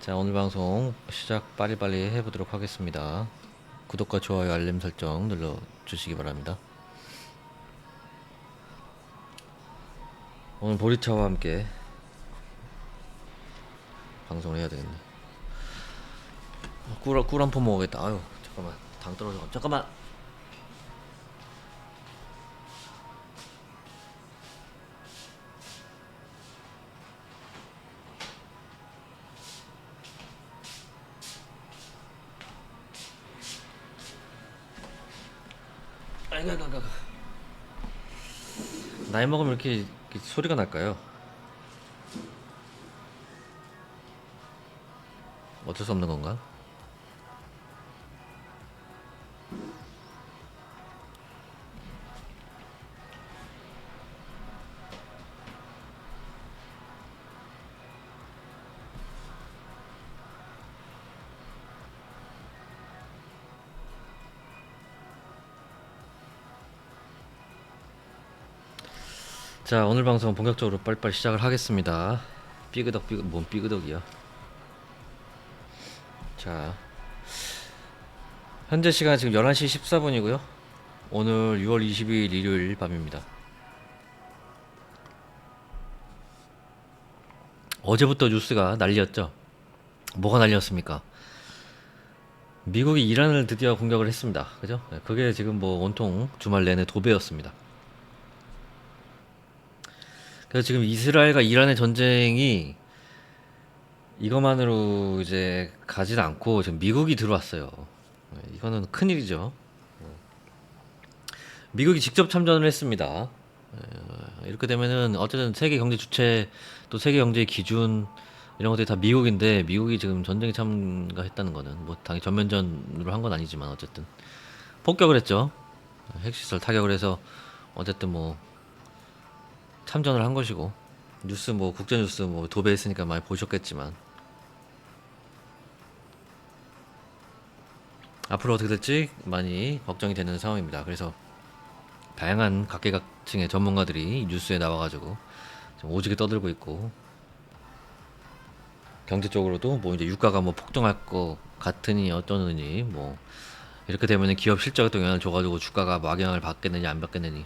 자, 오늘 방송 시작 빨리빨리 해보도록 하겠습니다. 구독과 좋아요, 알림 설정 눌러주시기 바랍니다. 오늘 보리차와 함께 방송을 해야 되겠네. 꿀 한 푼 먹어야겠다. 아유, 잠깐만. 당 떨어져. 잠깐만. 아이고. 나이 먹으면 이렇게 소리가 날까요? 어쩔 수 없는 건가? 자, 오늘 방송 본격적으로 빨리빨리 시작을 하겠습니다. 뭔 삐그덕이야. 자, 현재 시간 지금 11시 14분이고요. 오늘 6월 22일 일요일 밤입니다. 어제부터 뉴스가 난리였죠. 뭐가 난리였습니까? 미국이 이란을 드디어 공격을 했습니다. 그죠? 네, 그게 지금 뭐 온통 주말 내내 도배였습니다. 그래서 지금 이스라엘과 이란의 전쟁이 이것만으로 이제 가진 않고 지금 미국이 들어왔어요. 네, 이거는 큰일이죠. 미국이 직접 참전을 했습니다. 이렇게 되면은 어쨌든 세계 경제 주체 또 세계 경제의 기준 이런 것들이 다 미국인데 미국이 지금 전쟁에 참가했다는 거는 뭐 당연히 전면전으로 한 건 아니지만 어쨌든 폭격을 했죠. 핵시설 타격을 해서 어쨌든 뭐 참전을 한 것이고 뉴스 뭐 국제 뉴스 뭐 도배했으니까 많이 보셨겠지만 앞으로 어떻게 될지 많이 걱정이 되는 상황입니다. 그래서 다양한 각계각층의 전문가들이 뉴스에 나와가지고 좀 오지게 떠들고 있고 경제 쪽으로도 뭐 이제 유가가 뭐 폭등할 것 같으니 어쩌느니 뭐 이렇게 되면은 기업 실적에 또 영향을 줘가지고 주가가 뭐 악영향을 받겠느냐 안 받겠느니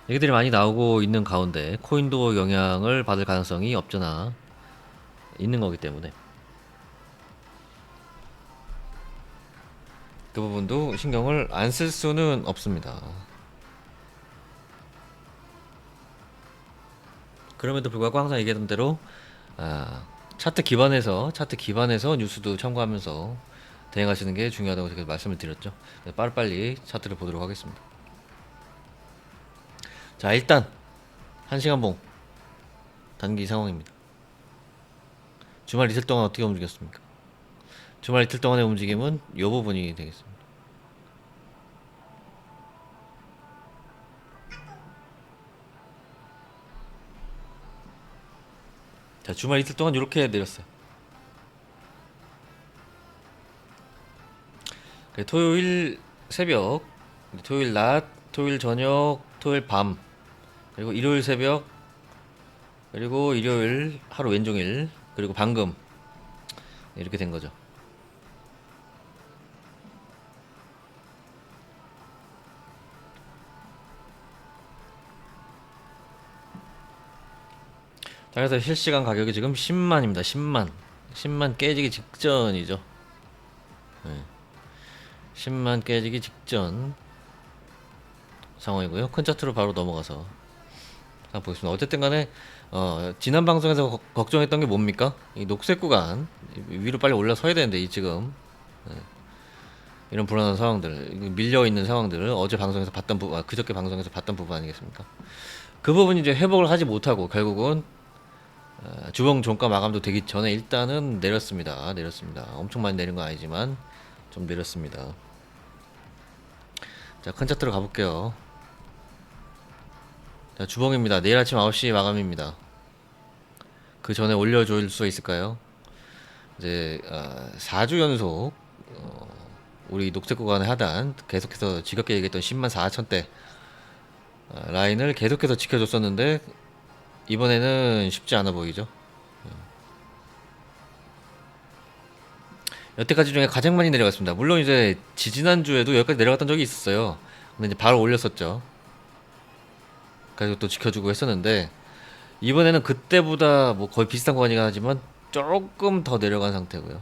얘기들이 많이 나오고 있는 가운데 코인도 영향을 받을 가능성이 없잖아 있는 거기 때문에 그 부분도 신경을 안 쓸 수는 없습니다. 그럼에도 불구하고 항상 얘기했던 대로 차트 기반에서 뉴스도 참고하면서 대응하시는 게 중요하다고 제가 말씀을 드렸죠. 빠르빨리 차트를 보도록 하겠습니다. 자, 일단 1시간봉 단기 상황입니다. 주말 이틀 동안 어떻게 움직였습니까? 주말 이틀 동안의 움직임은 이 부분이 되겠습니다. 자, 주말 이틀 동안 이렇게 내렸어요. 토요일 새벽, 토요일 낮, 토요일 저녁, 토요일 밤, 그리고 일요일 새벽, 그리고 일요일 하루 왼종일, 그리고 방금 이렇게 된 거죠. 자, 그래서 실시간 가격이 지금 10만입니다. 10만 깨지기 직전이죠. 네. 10만 깨지기 직전 상황이고요. 큰 차트로 바로 넘어가서 한번 보겠습니다. 어쨌든 간에 지난 방송에서 걱정했던 게 뭡니까? 이 녹색 구간 위로 빨리 올라서야 되는데 이 지금 이런 불안한 상황들 밀려 있는 상황들을 어제 방송에서 봤던 부분 그저께 방송에서 봤던 부분 아니겠습니까? 그 부분이 이제 회복을 하지 못하고 결국은 주봉 종가 마감도 되기 전에 일단은 내렸습니다. 엄청 많이 내린 건 아니지만 좀 내렸습니다. 자, 큰 차트로 가볼게요. 자, 주봉입니다. 내일 아침 9시 마감입니다. 그 전에 올려줄 수 있을까요? 이제 4주 연속 우리 녹색 구간의 하단 계속해서 지겹게 얘기했던 10만 4천대 라인을 계속해서 지켜줬었는데, 네, 이번에는 쉽지 않아 보이죠. 여태까지 중에 가장 많이 내려갔습니다. 물론 이제 지지난주에도 여기까지 내려갔던 적이 있었어요. 근데 이제 바로 올렸었죠. 그래서 또 지켜주고 했었는데 이번에는 그때보다 뭐 거의 비슷한 구간이긴 하지만 조금 더 내려간 상태고요.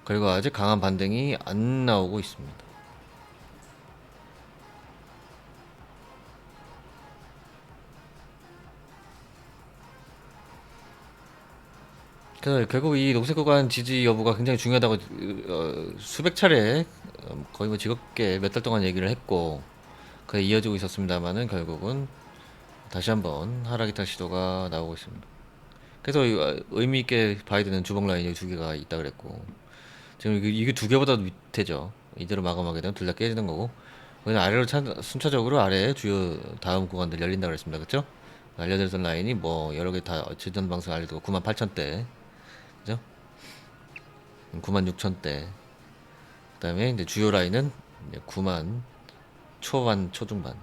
그리고 아직 강한 반등이 안 나오고 있습니다. 그래서 결국 이 녹색 구간 지지 여부가 굉장히 중요하다고 수백 차례 거의 뭐 즐겁게 몇 달 동안 얘기를 했고 그게 이어지고 있었습니다만은 결국은 다시 한번 하락이탈 시도가 나오고 있습니다. 그래서 의미 있게 봐야 되는 주봉 라인이 두 개가 있다 그랬고 지금 이게 두 개보다 밑에죠. 이대로 마감하게 되면 둘 다 깨지는 거고 그냥 아래로 순차적으로 아래 주요 다음 구간들 열린다 그랬습니다. 그쵸? 알려드렸던 라인이 뭐 여러 개 다 지난 방송 알려드리고 98,000대 그죠? 96,000대 그 다음에 이제 주요 라인은 이제 9만 초반 초중반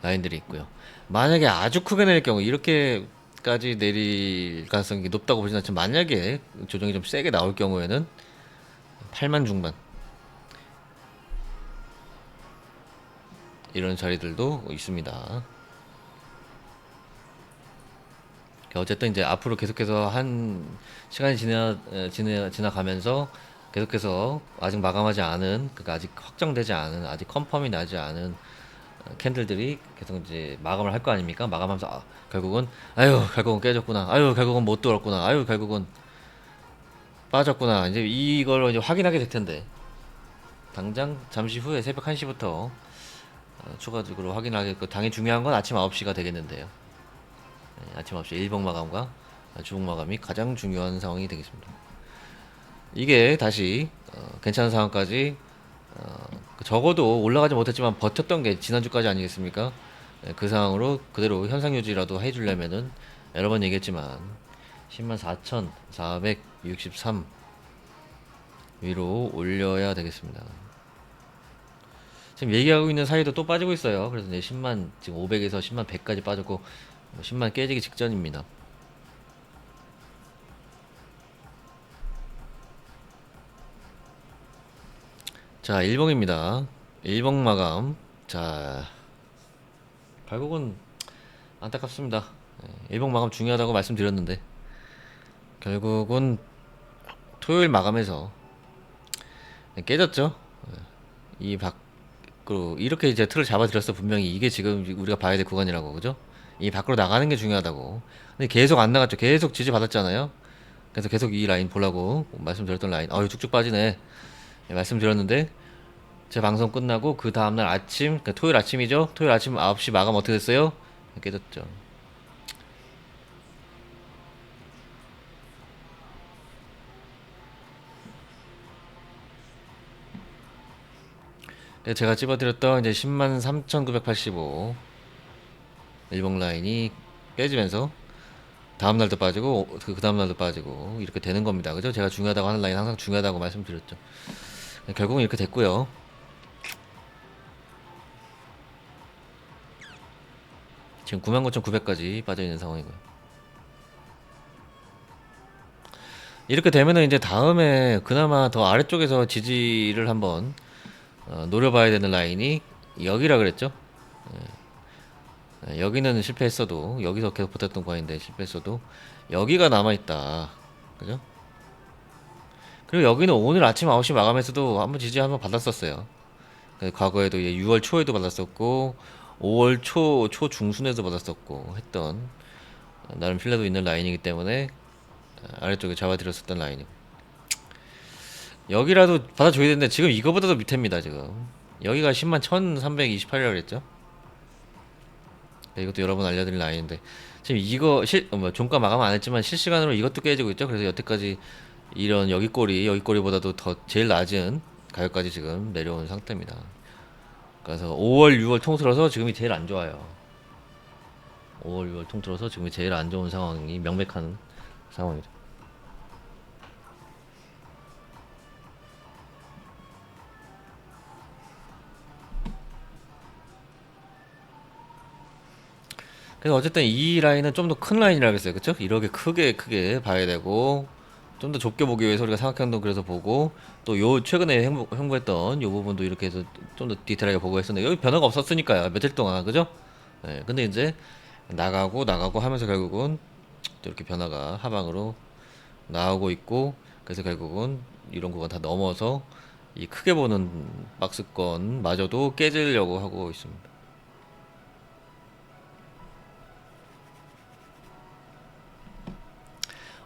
라인들이 있고요. 만약에 아주 크게 내릴 경우 이렇게까지 내릴 가능성이 높다고 보진 않지만 만약에 조정이 좀 세게 나올 경우에는 8만 중반 이런 자리들도 있습니다. 어쨌든 이제 앞으로 계속해서 한 시간이 지나가면서 계속해서 아직 마감하지 않은 그러니까 아직 확정되지 않은 아직 컨펌이 나지 않은 캔들들이 계속 이제 마감을 할 거 아닙니까? 마감하면서 결국은 아유 결국은 깨졌구나 아유 결국은 못 들었구나 아유 결국은 빠졌구나 이제 이걸 이제 확인하게 될 텐데 당장 잠시 후에 새벽 1시부터 추가적으로 확인하겠고 당연히 중요한 건 아침 9시가 되겠는데요. 네, 아침 9시 일봉 마감과 주봉 마감이 가장 중요한 상황이 되겠습니다. 이게 다시 괜찮은 상황까지 적어도 올라가지 못했지만 버텼던 게 지난주까지 아니겠습니까? 네, 그 상황으로 그대로 현상 유지라도 해주려면은 여러 번 얘기했지만 104,463 위로 올려야 되겠습니다. 지금 얘기하고 있는 사이도 또 빠지고 있어요. 그래서 이제 10만 지금 500에서 10만 100까지 빠졌고 10만 깨지기 직전입니다. 자, 1봉입니다. 1봉 마감. 자, 결국은 안타깝습니다. 1봉 마감 중요하다고 말씀드렸는데 결국은 토요일 마감해서 깨졌죠. 이 밖으로 이렇게 이제 틀을 잡아드렸어. 분명히 이게 지금 우리가 봐야 될 구간이라고 그죠? 이 밖으로 나가는 게 중요하다고. 근데 계속 안 나갔죠. 계속 지지 받았잖아요. 그래서 계속 이 라인 보려고 말씀드렸던 라인. 어유 쭉쭉 빠지네. 말씀드렸는데 제 방송 끝나고 그 다음날 아침, 그러니까 토요일 아침이죠. 토요일 아침 9시 마감 어떻게 됐어요? 깨졌죠. 제가 찝어드렸던 이제 10만 3,985 일봉 라인이 깨지면서 다음날도 빠지고 그 다음날도 빠지고 이렇게 되는 겁니다. 그죠? 제가 중요하다고 하는 라인 항상 중요하다고 말씀드렸죠. 결국은 이렇게 됐고요. 지금 99,900까지 빠져있는 상황이고요. 이렇게 되면은 이제 다음에 그나마 더 아래쪽에서 지지를 한번 노려봐야 되는 라인이 여기라 그랬죠. 여기는 실패했어도 여기서 계속 버텼던 구간인데 실패했어도 여기가 남아있다. 그죠? 그리고 여기는 오늘 아침 9시 마감에서도 한번 지지 한번 받았었어요. 과거에도 6월 초에도 받았었고 5월 초중순에도 받았었고 했던 나름 신뢰도 있는 라인이기 때문에 아래쪽에 잡아드렸었던 라인이고 여기라도 받아줘야 되는데 지금 이거보다도 밑입니다. 지금 여기가 10만 1328이라고 그랬죠. 이것도 여러 번 알려드린 라인인데 지금 이거 종가 마감 안 했지만 실시간으로 이것도 깨지고 있죠. 그래서 여태까지 이런 여기꼬리보다도 더 제일 낮은 가격까지 지금 내려온 상태입니다. 그래서 5월 6월 통틀어서 지금이 제일 안 좋아요. 5월 6월 통틀어서 지금이 제일 안 좋은 상황이 명백한 상황이죠. 그래서 어쨌든 이 라인은 좀 더 큰 라인이라 그랬어요. 그쵸? 이렇게 크게 봐야 되고, 좀 더 좁게 보기 위해서 우리가 삼각형도 그래서 보고, 또 요 최근에 홍보했던 요 부분도 이렇게 해서 좀 더 디테일하게 보고 했었는데, 여기 변화가 없었으니까요. 며칠 동안. 그죠? 예, 근데 이제 나가고 하면서 결국은 또 이렇게 변화가 하방으로 나오고 있고, 그래서 결국은 이런 구간 다 넘어서 이 크게 보는 박스권마저도 깨지려고 하고 있습니다.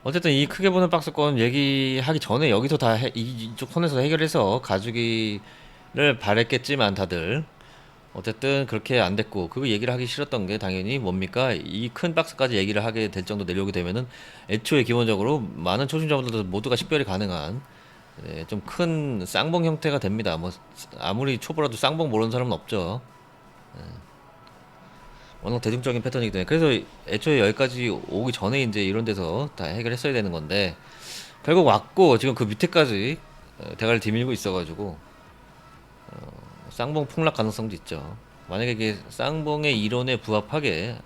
어쨌든 이 크게 보는 박스권 얘기하기 전에 여기서 다 이쪽 선에서 해결해서 가주기를 바랬겠지만 다들 어쨌든 그렇게 안 됐고, 그거 얘기를 하기 싫었던 게 당연히 뭡니까? 이 큰 박스까지 얘기를 하게 될 정도 내려오게 되면은 애초에 기본적으로 많은 초심자분들도 모두가 식별이 가능한 좀 큰 쌍봉 형태가 됩니다. 뭐 아무리 초보라도 쌍봉 모르는 사람은 없죠. 워낙 대중적인 패턴이기 때문에. 그래서 애초에 여기까지 오기 전에 이제 이런 데서 다 해결했어야 되는 건데, 결국 왔고 지금 그 밑에까지 대가를 디밀고 있어가지고 쌍봉 폭락 가능성도 있죠. 만약에 이게 쌍봉의 이론에 부합하게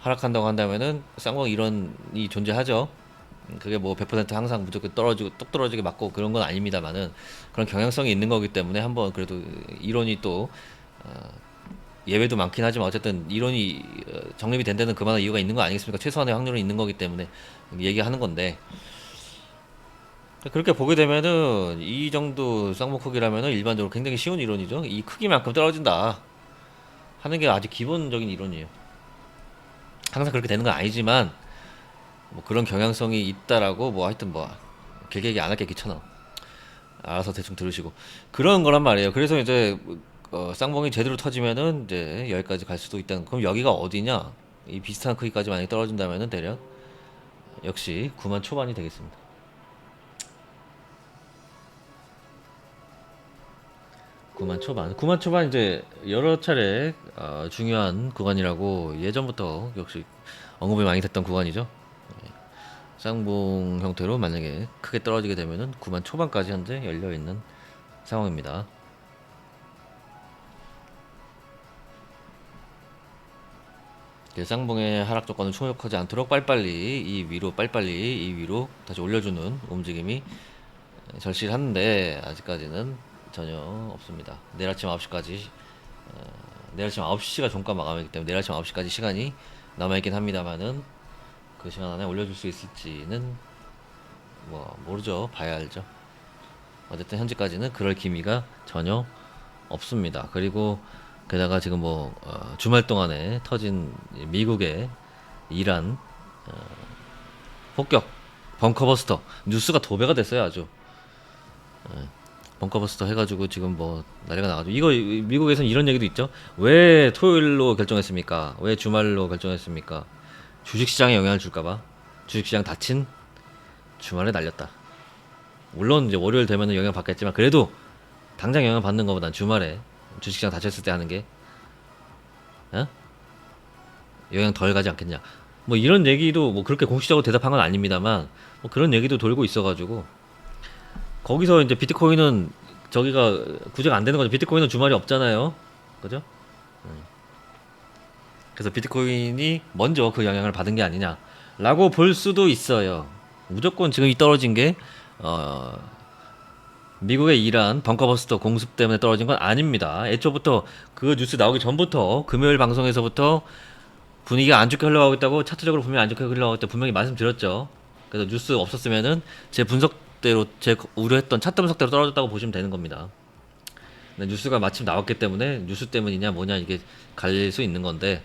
하락한다고 한다면은 쌍봉 이론이 존재하죠. 그게 뭐 100% 항상 무조건 떨어지고 뚝 떨어지게 맞고 그런 건 아닙니다만은 그런 경향성이 있는 거기 때문에 한번 그래도 이론이 또 예외도 많긴 하지만 어쨌든 이론이 정립이 된 데는 그만한 이유가 있는 거 아니겠습니까? 최소한의 확률은 있는 거기 때문에 얘기하는 건데, 그렇게 보게 되면은 이 정도 쌍봉 크기라면은 일반적으로 굉장히 쉬운 이론이죠. 이 크기만큼 떨어진다 하는 게 아주 기본적인 이론이에요. 항상 그렇게 되는 건 아니지만 뭐 그런 경향성이 있다라고 뭐 하여튼 뭐 길게 얘기 안 할게, 귀찮아. 알아서 대충 들으시고 그런 거란 말이에요. 그래서 이제 쌍봉이 제대로 터지면은 이제 여기까지 갈 수도 있다는. 그럼 여기가 어디냐? 이 비슷한 크기까지 만약에 떨어진다면은 대략 역시 9만 초반이 되겠습니다. 9만 초반. 9만 초반 이제 여러 차례 중요한 구간이라고 예전부터 역시 언급이 많이 됐던 구간이죠. 쌍봉 형태로 만약에 크게 떨어지게 되면은 9만 초반까지 현재 열려 있는 상황입니다. 쌍봉의 하락 조건을 충족하지 않도록 빨리빨리 이 위로 다시 올려주는 움직임이 절실한데 아직까지는 전혀 없습니다. 내일 아침 9시까지 내일 아침 9시가 종가 마감이기 때문에 내일 아침 9시까지 시간이 남아있긴 합니다만은 그 시간 안에 올려줄 수 있을지는 뭐 모르죠. 봐야 알죠. 어쨌든 현재까지는 그럴 기미가 전혀 없습니다. 그리고 게다가 지금 뭐 주말 동안에 터진 미국의 이란 폭격 벙커버스터 뉴스가 도배가 됐어요. 아주 벙커버스터 해가지고 지금 뭐 난리가 나가지고, 이거 미국에서는 이런 얘기도 있죠. 왜 토요일로 결정했습니까? 왜 주말로 결정했습니까? 주식시장에 영향을 줄까봐. 주식시장 닫힌 주말에 날렸다. 물론 이제 월요일 되면은 영향 받겠지만 그래도 당장 영향 받는 것보단 주말에 주식시장 닫혔을 때 하는 게 영향 덜 가지 않겠냐. 뭐 이런 얘기도 뭐 그렇게 공식적으로 대답한 건 아닙니다만 뭐 그런 얘기도 돌고 있어가지고, 거기서 이제 비트코인은 저기가 구제가 안 되는 거죠. 비트코인은 주말이 없잖아요. 그죠? 그래서 비트코인이 먼저 그 영향을 받은 게 아니냐라고 볼 수도 있어요. 무조건 지금 이 떨어진 게 미국의 이란 벙커버스터 공습 때문에 떨어진 건 아닙니다. 애초부터 그 뉴스 나오기 전부터 금요일 방송에서부터 분위기가 안 좋게 흘러가고 있다고, 차트적으로 분명히 안 좋게 흘러가고 있다고 분명히 말씀드렸죠. 그래서 뉴스 없었으면은 제 분석대로, 제 우려했던 차트 분석대로 떨어졌다고 보시면 되는 겁니다. 근데 뉴스가 마침 나왔기 때문에 뉴스 때문이냐 뭐냐 이게 갈릴 수 있는 건데,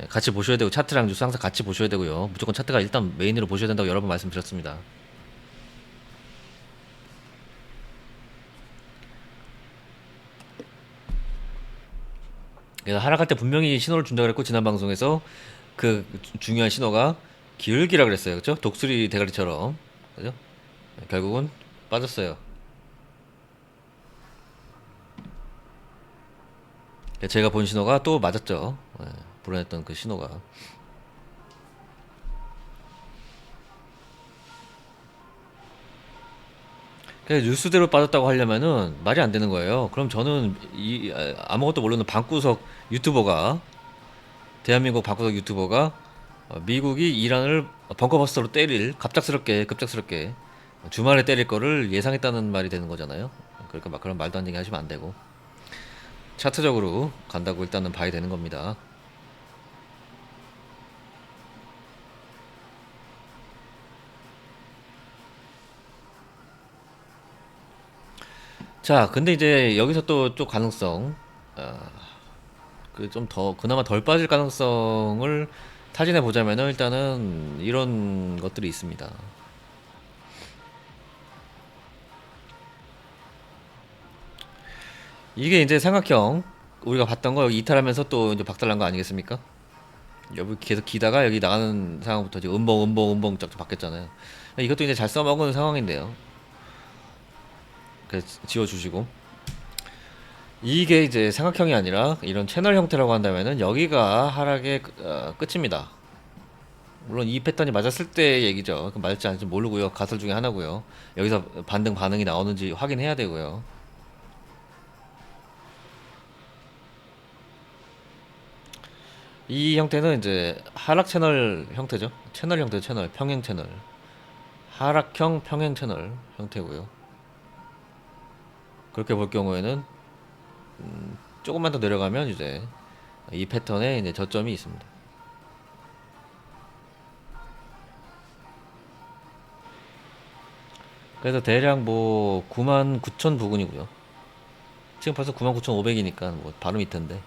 같이 보셔야 되고, 차트랑 뉴스 항상 같이 보셔야 되고요. 무조건 차트가 일단 메인으로 보셔야 된다고 여러 번 말씀드렸습니다. 그래서 하락할 때 분명히 신호를 준다고 그랬고, 지난 방송에서 그 중요한 신호가 기울기라 그랬어요. 그렇죠? 독수리 대가리처럼. 그죠? 결국은 빠졌어요. 제가 본 신호가 또 맞았죠. 불안했던 그 신호가. 그래서 뉴스대로 빠졌다고 하려면은 말이 안 되는 거예요. 그럼 저는 아무것도 모르는 방구석 유튜버가 대한민국 방구석 유튜버가 미국이 이란을 벙커버스터로 때릴 급작스럽게 주말에 때릴 거를 예상했다는 말이 되는 거잖아요. 그러니까 막 그런 말도 안 되게 하시면 안 되고 차트적으로 간다고 일단은 봐야 되는 겁니다. 자, 근데 이제 여기서 또 가능성, 그 좀 더 그나마 덜 빠질 가능성을 타진해 보자면은 일단은 이런 것들이 있습니다. 이게 이제 삼각형 우리가 봤던 거 여기 이탈하면서 또 이제 박살난 거 아니겠습니까? 여기 계속 기다가 여기 나가는 상황부터 지금 음봉 쫙 바뀌었잖아요. 이것도 이제 잘 써먹은 상황인데요. 그래서 지워주시고 이게 이제 삼각형이 아니라 이런 채널 형태라고 한다면은 여기가 하락의 끝입니다. 물론 이 패턴이 맞았을 때 얘기죠. 맞을지 않을지 모르고요. 가설 중에 하나고요. 여기서 반응이 나오는지 확인해야 되고요. 이 형태는 이제 하락 채널 형태죠. 채널 형태, 채널 평행 채널, 하락형 평행 채널 형태고요. 그렇게 볼 경우에는 조금만 더 내려가면 이제 이 패턴에 이제 저점이 있습니다. 그래서 대략 뭐 99,000 부근이고요. 지금 벌써 99,500이니까 뭐 바로 밑인데.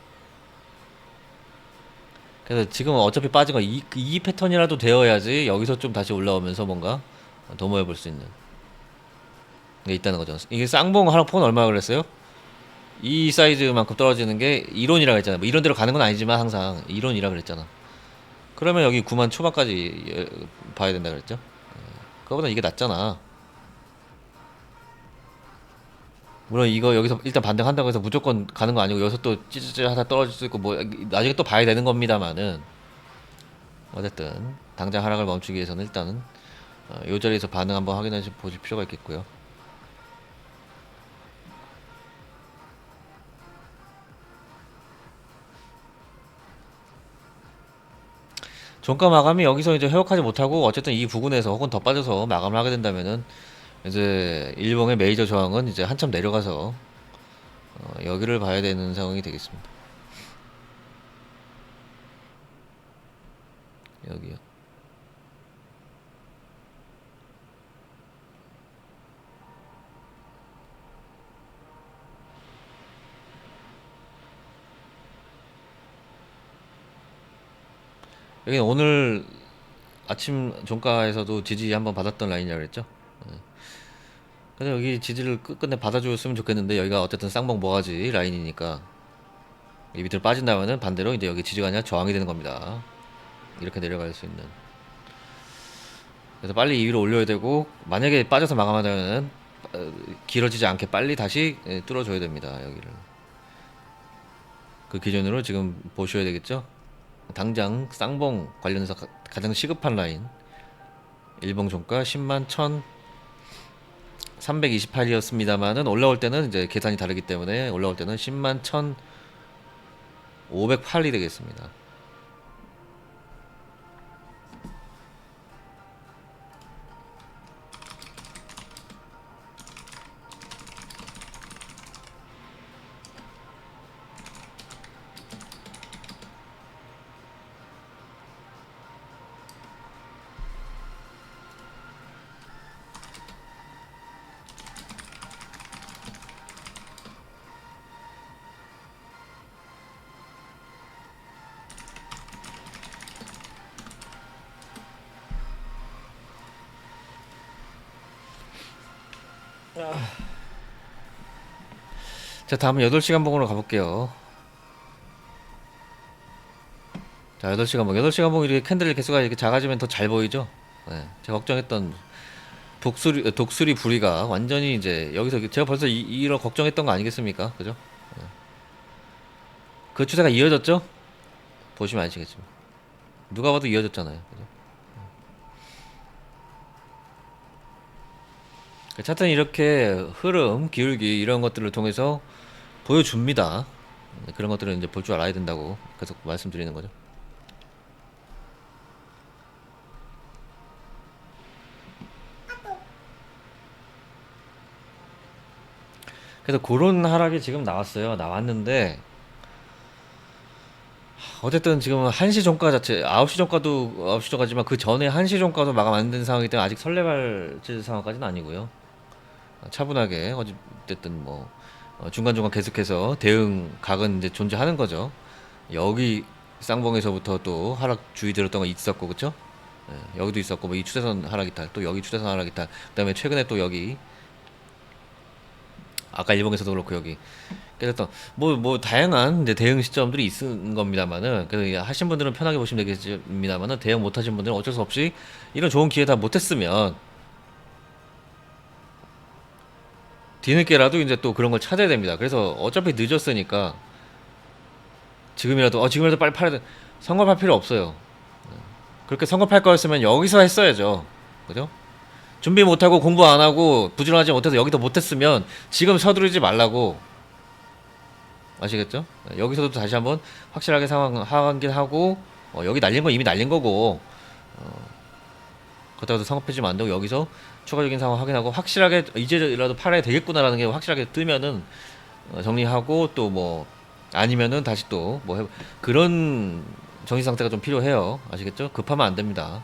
그래서 지금 어차피 빠진 거 이 패턴이라도 되어야지 여기서 좀 다시 올라오면서 뭔가 도모해 볼 수 있는 게 있다는 거죠. 이게 쌍봉 하락폭은 얼마 그랬어요? 이 사이즈만큼 떨어지는 게 이론이라고 했잖아. 뭐 이론대로 가는 건 아니지만 항상 이론이라 그랬잖아. 그러면 여기 9만 초반까지 봐야 된다 그랬죠. 그거보다 이게 낫잖아. 물론 이거 여기서 일단 반등한다고 해서 무조건 가는 거 아니고 여기서 또 찌찌찌 하다 떨어질 수 있고 뭐 나중에 또 봐야 되는 겁니다만은 어쨌든 당장 하락을 멈추기 위해서는 일단은 이 자리에서 반응 한번 확인해 보실 필요가 있겠고요. 종가 마감이 여기서 이제 회복하지 못하고 어쨌든 이 부근에서 혹은 더 빠져서 마감을 하게 된다면은 이제 일봉의 메이저 저항은 이제 한참 내려가서 여기를 봐야 되는 상황이 되겠습니다. 여기요. 여기는 오늘 아침 종가에서도 지지 한번 받았던 라인이라고 그랬죠. 근데 여기 지지를 끝끝내 받아줬으면 좋겠는데 여기가 어쨌든 쌍봉 모가지 라인이니까 이 밑으로 빠진다면은 반대로 이제 여기 지지가 아니라 저항이 되는 겁니다. 이렇게 내려갈 수 있는. 그래서 빨리 이 위로 올려야 되고 만약에 빠져서 마감하자면은 길어지지 않게 빨리 다시 뚫어줘야 됩니다. 여기를. 그 기준으로 지금 보셔야 되겠죠. 당장 쌍봉 관련해서 가장 시급한 라인 일봉 종가 10만 1328이었습니다만은 올라올 때는 이제 계산이 다르기 때문에 올라올 때는 10만 1508이 되겠습니다. 자, 다음은 8시간 봉으로 가볼게요. 자, 8시간 봉. 8시간 봉 이렇게 캔들 개수가 이렇게 작아지면 더 잘 보이죠? 네, 제가 걱정했던 독수리 부리가 완전히 이제 여기서 제가 벌써 이런 걱정했던 거 아니겠습니까? 그죠? 그 추세가 이어졌죠? 보시면 아시겠지만. 누가 봐도 이어졌잖아요. 그죠? 그 차트는 이렇게 흐름, 기울기 이런 것들을 통해서 보여줍니다. 그런 것들은 이제 볼 줄 알아야 된다고 계속 말씀드리는 거죠. 그래서 그런 하락이 지금 나왔어요. 나왔는데 어쨌든 지금 1시 종가 자체 9시 종가도 9시 종가지만 그 전에 1시 종가도 마감 안 된 상황이기 때문에 아직 설레발질 상황까지는 아니고요. 차분하게 어쨌든 뭐 중간중간 계속해서 대응 각은 이제 존재하는 거죠. 여기 쌍봉에서부터 또 하락 주의 들었던 거 있었고 그쵸? 여기도 있었고 뭐 이 추세선 하락 이탈 또 여기 추세선 하락 이탈 그다음에 최근에 또 여기 아까 일본에서도 그렇고 여기 깨졌던 뭐 다양한 이제 대응 시점들이 있는 겁니다만은 그래서 하신 분들은 편하게 보시면 되겠습니다만은 대응 못 하신 분들은 어쩔 수 없이 이런 좋은 기회 다 못했으면 뒤늦게라도 이제 또 그런 걸 찾아야 됩니다. 그래서 어차피 늦었으니까 지금이라도 빨리 팔아야 돼. 성급할 필요 없어요. 그렇게 성급할 거였으면 여기서 했어야죠. 그죠? 준비 못하고 공부 안 하고 부지런하지 못해서 여기도 못했으면 지금 서두르지 말라고 아시겠죠? 여기서도 다시 한번 확실하게 상황 확인하고 여기 날린 건 이미 날린 거고 그렇다고 성급해지면 안 되고 여기서 추가적인 상황 확인하고 확실하게 이제라도 팔아야 되겠구나라는 게 확실하게 뜨면은 정리하고 또 뭐 아니면은 다시 또 뭐 그런 정신 상태가 좀 필요해요. 아시겠죠? 급하면 안 됩니다.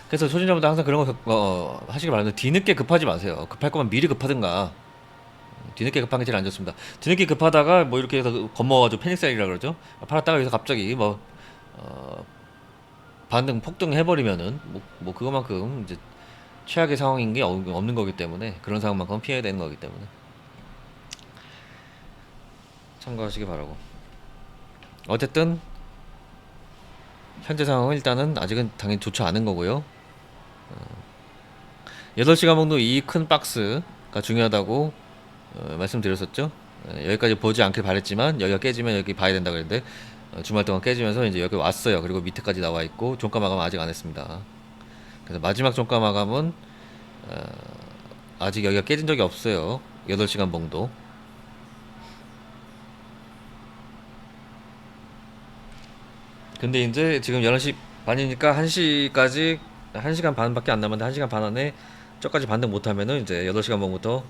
그래서 초진자분들 항상 그런 거 하시길 바랍니다. 뒤늦게 급하지 마세요. 급할 거면 미리 급하든가. 뒤늦게 급한 게 제일 안 좋습니다. 뒤늦게 급하다가 뭐 이렇게 해서 겁먹어가지고 패닉셀이라 그러죠. 팔았다가 여기서 갑자기 뭐 어, 반등 폭등 해버리면은 뭐 그거만큼 이제 최악의 상황인 게 없는 거기 때문에 그런 상황만큼 피해야 되는 거기 때문에 참고하시기 바라고. 어쨌든 현재 상황은 일단은 아직은 당연히 좋지 않은 거고요. 8시간 먹는 이 큰 박스가 중요하다고 말씀드렸었죠. 여기까지 보지 않길 바랬지만 여기가 깨지면 여기 봐야 된다 그랬는데 주말 동안 깨지면서 이제 여기 왔어요. 그리고 밑에까지 나와 있고 종가 마감 아직 안 했습니다. 그래서 마지막 종가 마감은 아직 여기가 깨진 적이 없어요. 8시간 봉도. 근데 이제 지금 11시 반이니까 1시까지 1시간 반밖에 안 남았는데 1시간 반 안에 저까지 반등 못하면은 이제 8시간 봉부터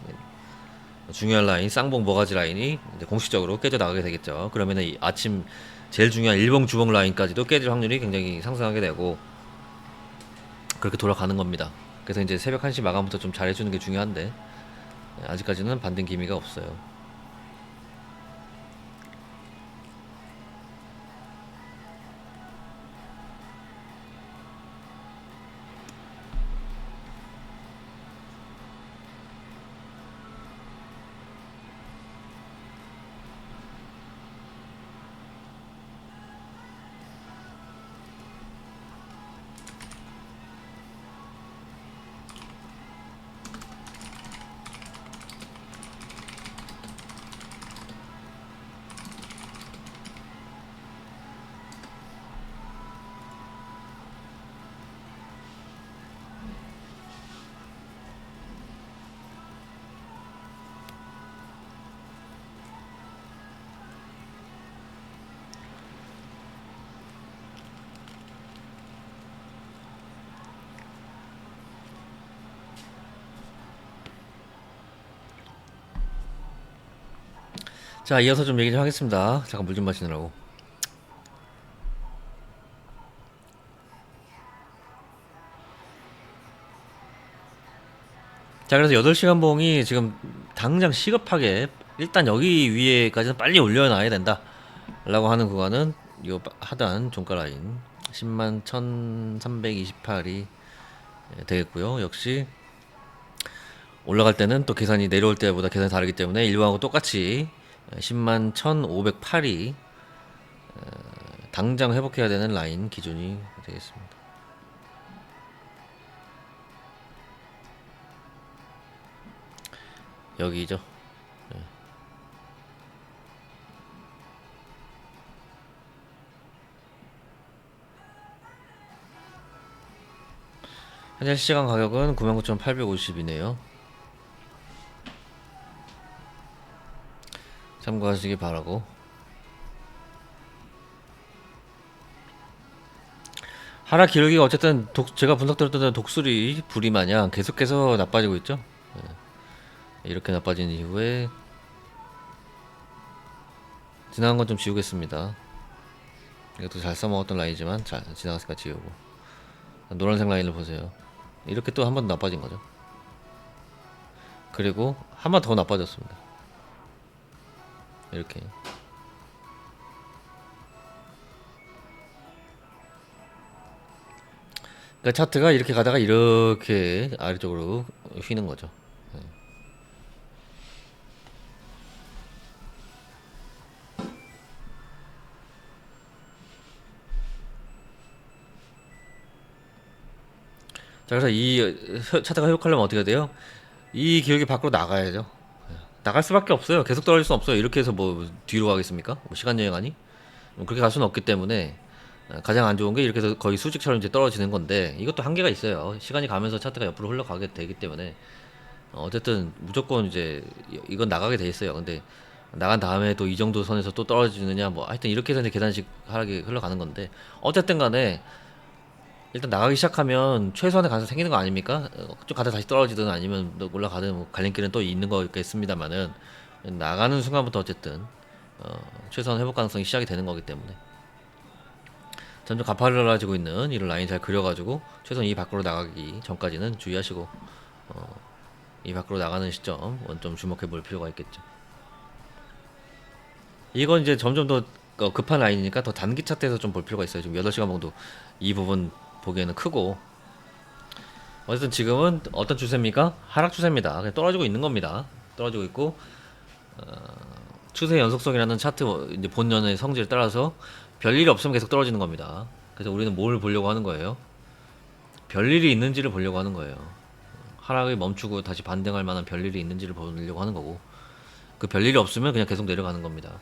중요한 라인 쌍봉 모가지 라인이 이제 공식적으로 깨져 나가게 되겠죠. 그러면은 이 아침 제일 중요한 일봉 주봉 라인까지도 깨질 확률이 굉장히 상승하게 되고 그렇게 돌아가는 겁니다. 그래서 이제 새벽 1시 마감부터 좀 잘해주는 게 중요한데 아직까지는 반등 기미가 없어요. 자, 이어서 좀 얘기 좀 하겠습니다. 잠깐 물 좀 마시느라고. 자, 그래서 8시간 봉이 지금 당장 시급하게 일단 여기 위에까지는 빨리 올려놔야 된다. 라고 하는 구간은 요 하단 종가 라인 10만 1328이 되겠고요. 역시 올라갈 때는 또 계산이 내려올 때보다 계산이 다르기 때문에 일반하고 똑같이 10만 1508이 당장 회복해야 되는 라인 기준이 되겠습니다. 여기죠. 현재 시간 가격은 99,850이네요. 참고하시기 바라고. 하락 기울기가 어쨌든 제가 분석드렸던 독수리 불이 마냥 계속해서 나빠지고 있죠. 이렇게 나빠진 이후에 지나간 건 좀 지우겠습니다. 이것도 잘 써먹었던 라인이지만 잘 지나갔으니까 지우고, 노란색 라인을 보세요. 이렇게 또 한 번 나빠진 거죠. 그리고 한 번 더 나빠졌습니다. 이렇게. 그러니까 차트가 이렇게 가다가 이렇게 아래쪽으로 휘는 거죠. 자, 그래서 이 차트가 회복하려면 어떻게 돼요? 이 기울기 밖으로 나가야죠. 나갈 수밖에 없어요. 계속 떨어질 수는 없어요. 이렇게 해서 뭐 뒤로 가겠습니까? 뭐 시간 여행하니? 뭐 그렇게 갈 수는 없기 때문에 가장 안 좋은 게 이렇게 해서 거의 수직처럼 이제 떨어지는 건데, 이것도 한계가 있어요. 시간이 가면서 차트가 옆으로 흘러가게 되기 때문에 어쨌든 무조건 이제 이건 나가게 돼 있어요. 근데 나간 다음에 또 이 정도 선에서 또 떨어지느냐, 뭐 하여튼 이렇게 해서 이제 계단식 하락이 흘러가는 건데, 어쨌든 간에 일단 나가기 시작하면 최소한의 가능성 생기는 거 아닙니까? 좀 가다 다시 떨어지든 아니면 또 올라가든 뭐 갈림길은 또 있는 거겠습니다만은, 나가는 순간부터 어쨌든 최소한 회복 가능성이 시작이 되는 거기 때문에 점점 가파르라지고 있는 이런 라인 잘 그려가지고 최소한 이 밖으로 나가기 전까지는 주의하시고, 이 밖으로 나가는 시점 좀 주목해 볼 필요가 있겠죠. 이건 이제 점점 더 급한 라인이니까 더 단기 차트에서 좀 볼 필요가 있어요. 지금 8시간 봉도 이 부분 보기에는 크고, 어쨌든 지금은 어떤 추세입니까? 하락 추세입니다. 그냥 떨어지고 있는 겁니다. 떨어지고 있고, 추세 연속성이라는 차트 이제 본연의 성질에 따라서 별일이 없으면 계속 떨어지는 겁니다. 그래서 우리는 뭘 보려고 하는 거예요? 별일이 있는지를 보려고 하는 거예요. 하락이 멈추고 다시 반등할 만한 별일이 있는지를 보려고 하는 거고, 그 별일이 없으면 그냥 계속 내려가는 겁니다.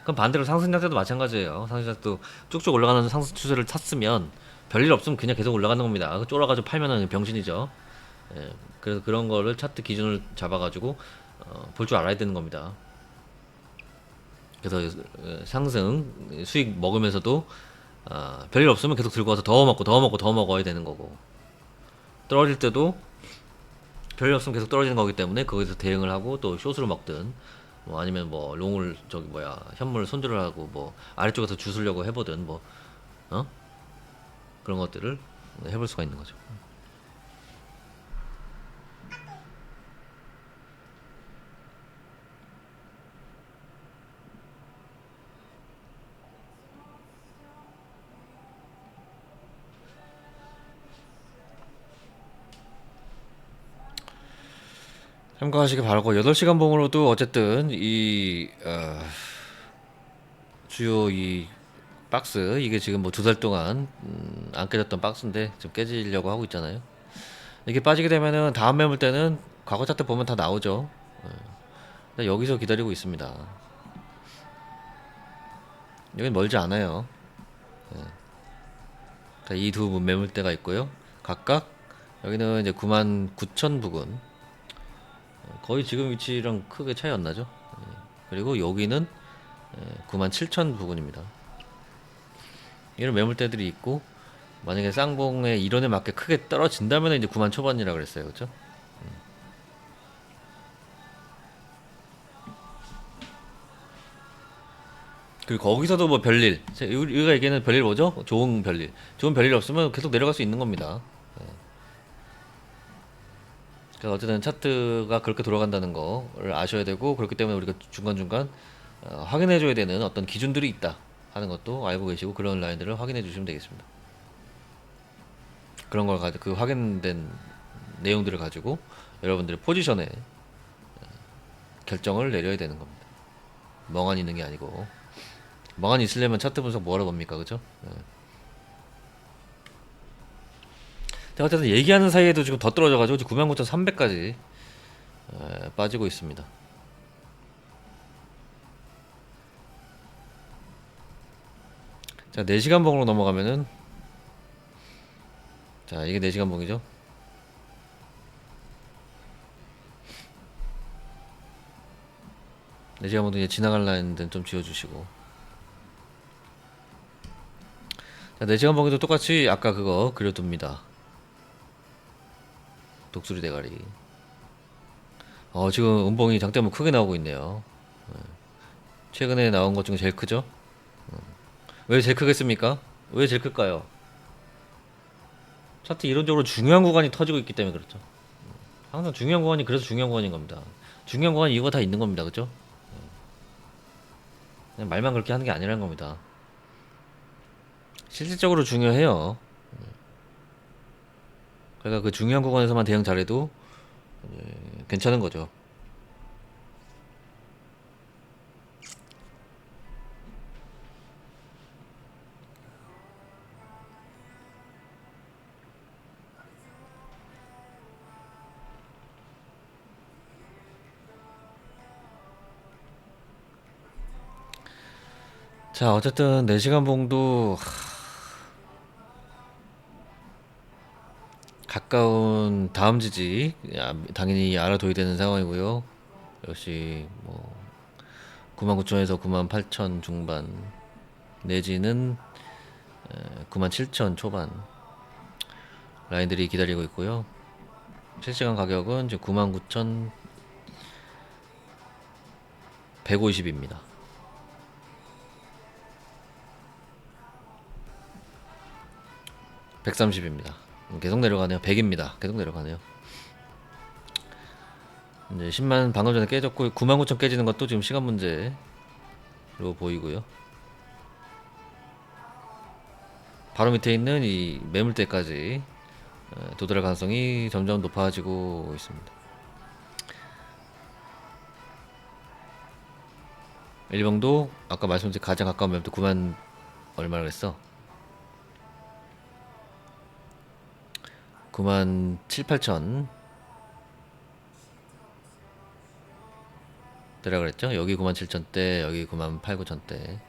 그럼 반대로 상승장세도 마찬가지예요. 상승장세도 쭉쭉 올라가는 상승 추세를 탔으면 별일 없으면 그냥 계속 올라가는 겁니다. 쫄아가지고 팔면은 병신이죠. 예, 그래서 그런 거를 차트 기준을 잡아가지고 볼 줄 알아야 되는 겁니다. 그래서 상승 수익 먹으면서도 별일 없으면 계속 들고 와서 더 먹고 더 먹고 더 먹어야 되는 거고, 떨어질 때도 별일 없으면 계속 떨어지는 거기 때문에 거기서 대응을 하고 또 숏으로 먹든, 뭐 아니면 뭐 롱을 현물 손절을 하고 뭐 아래쪽에서 주술려고 해보든, 뭐 어? 그런 것들을 해볼 수가 있는 거죠. 참고하시기 바라고, 8시간 봉으로도 어쨌든 이 주요 이 박스, 이게 지금 뭐 2달 동안 안 깨졌던 박스인데 좀 깨지려고 하고 있잖아요. 이게 빠지게 되면은 다음 매물 때는 과거 차트 보면 다 나오죠. 여기서 기다리고 있습니다. 여긴 멀지 않아요. 이 두 매물대가 있고요. 각각 여기는 이제 99,000 부근, 거의 지금 위치랑 크게 차이 안 나죠. 그리고 여기는 97,000 부근입니다. 이런 매물대들이 있고, 만약에 쌍봉의 이론에 맞게 크게 떨어진다면 이제 9만 초반이라 그랬어요. 그렇죠? 그리고 거기서도 뭐 별일, 우리가 얘기하는 별일 뭐죠? 좋은 별일. 좋은 별일 없으면 계속 내려갈 수 있는 겁니다. 그래서 어쨌든 차트가 그렇게 돌아간다는 거를 아셔야 되고, 그렇기 때문에 우리가 중간중간 확인해줘야 되는 어떤 기준들이 있다 하는 것도 알고 계시고, 그런 라인들을 확인해 주시면 되겠습니다. 그런 걸 가지고, 그 확인된 내용들을 가지고 여러분들의 포지션에 결정을 내려야 되는 겁니다. 멍하니 있는 게 아니고. 멍하니 있으려면 차트 분석 뭐하러 봅니까? 그죠? 제가 어쨌든 얘기하는 사이에도 지금 더 떨어져가지고 99,300까지 빠지고 있습니다. 자, 4시간 봉으로 넘어가면은, 자, 이게 4시간 봉이죠. 네 시간 봉도 이제 지나갈 라인들은 좀 지워주시고. 자, 4시간 봉에도 똑같이 아까 그거 그려둡니다. 독수리 대가리. 지금 음봉이 장대문 크게 나오고 있네요. 최근에 나온 것 중에 제일 크죠? 왜 제일 크겠습니까? 왜 제일 클까요? 차트 이론적으로 중요한 구간이 터지고 있기 때문에 그렇죠. 항상 중요한 구간이 그래서 중요한 구간인 겁니다. 중요한 구간 이유가 다 있는 겁니다. 그죠? 그냥 말만 그렇게 하는 게 아니라는 겁니다. 실질적으로 중요해요. 그러니까 그 중요한 구간에서만 대응 잘해도 괜찮은 거죠. 자, 어쨌든 4시간 봉도 가까운 다음 지지 당연히 알아둬야 되는 상황이고요. 역시 뭐 99,000에서 98,000 중반 내지는 97,000 초반 라인들이 기다리고 있고요. 실시간 가격은 지금 99,150입니다. 130입니다. 계속 내려가네요. 100입니다. 계속 내려가네요. 이제 10만 방금 전에 깨졌고 99,000 깨지는 것도 지금 시간 문제로 보이고요. 바로 밑에 있는 이 매물대까지 도달할 가능성이 점점 높아지고 있습니다. 일봉도 아까 말씀드린 가장 가까운 매물대 9만 얼마를 했어? 9만 7, 8천 대라 그랬죠? 여기 9만 7천대, 여기 9만 8, 9천대.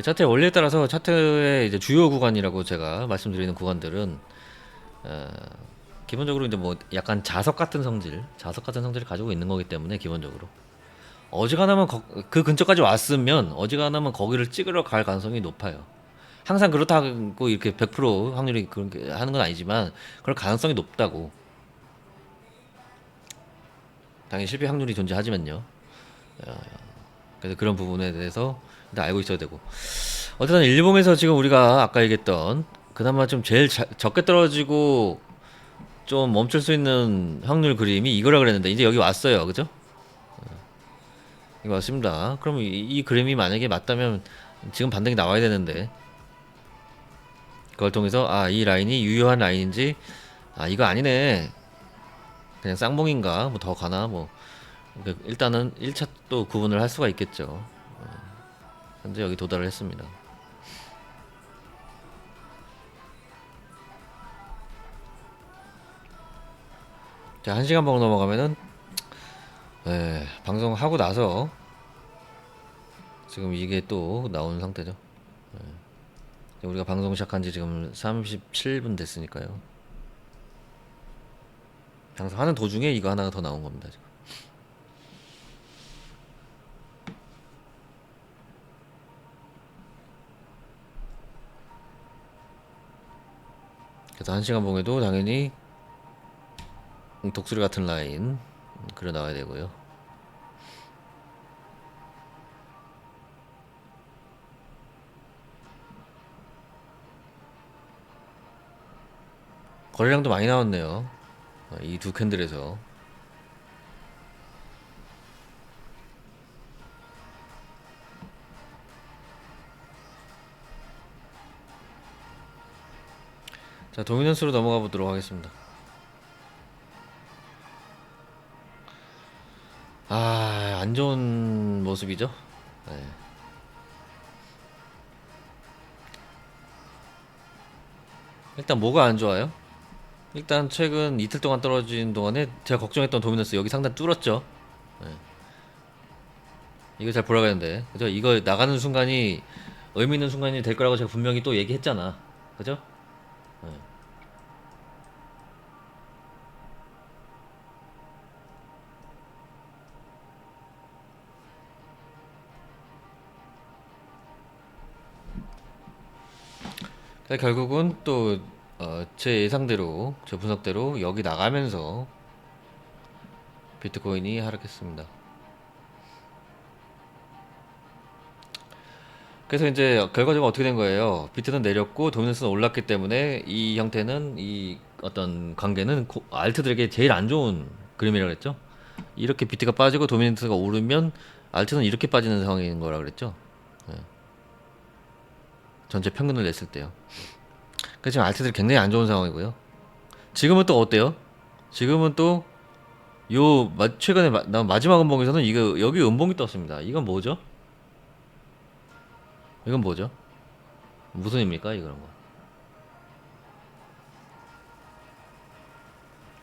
차트의 원리에 따라서 차트의 이제 주요 구간이라고 제가 말씀드리는 구간들은 어, 기본적으로 이제 뭐 약간 자석 같은 성질을 가지고 있는 거기 때문에 기본적으로 어지간하면 그 근처까지 왔으면 어지간하면 거기를 찍으러 갈 가능성이 높아요. 항상 그렇다고 이렇게 100% 확률이 그렇게 하는 건 아니지만 그럴 가능성이 높다고. 당연히 실패 확률이 존재하지만요. 그래서 그런 부분에 대해서 일단 알고 있어야 되고. 어쨌든 일봉에서 지금 우리가 아까 얘기했던 그나마 좀 제일 적게 떨어지고 좀 멈출 수 있는 확률 그림이 이거라 그랬는데 이제 여기 왔어요. 그죠? 이거 왔습니다. 그럼 이 그림이 만약에 맞다면 지금 반등이 나와야 되는데 그걸 통해서 이 라인이 유효한 라인인지 이거 아니네. 그냥 쌍봉인가 뭐 더 가나 뭐 일단은 1차 또 구분을 할 수가 있겠죠. 현재 여기 도달을 했습니다. 자, 1시간 방으로 넘어가면은 방송하고 나서 지금 이게 또 나온 상태죠. 우리가 방송 시작한 지 지금 37분 됐으니까요. 방송하는 도중에 이거 하나가 더 나온 겁니다. 지금. 그래서 1시간 봉에도 당연히 독수리 같은 라인 그려 나와야 되고요. 거래량도 많이 나왔네요. 이 두 캔들에서. 자, 도미넌스로 넘어가 보도록 하겠습니다. 안 좋은 모습이죠. 네. 일단 뭐가 안 좋아요? 일단 최근 이틀 동안 떨어진 동안에 제가 걱정했던 도미넌스 여기 상단 뚫었죠. 네. 이거 잘 보라겠는데, 그죠? 이거 나가는 순간이 의미 있는 순간이 될 거라고 제가 분명히 또 얘기했잖아, 그죠? 네. 그래서 결국은 또 제 예상대로 제 분석대로 여기 나가면서 비트코인이 하락했습니다. 그래서 이제 결과적으로 어떻게 된 거예요? 비트는 내렸고 도미넌스는 올랐기 때문에 이 형태는 이 어떤 관계는 알트들에게 제일 안 좋은 그림이라고 그랬죠. 이렇게 비트가 빠지고 도미넌스가 오르면 알트는 이렇게 빠지는 상황인 거라 그랬죠. 네. 전체 평균을 냈을 때요. 그래서 지금 알트들이 굉장히 안 좋은 상황이고요. 지금은 또 어때요? 지금은 또 최근에 나온 마지막 음봉에서는 이거 여기 음봉이 떴습니다. 이건 뭐죠? 이건 뭐죠? 무슨 의미입니까? 이 그런 거.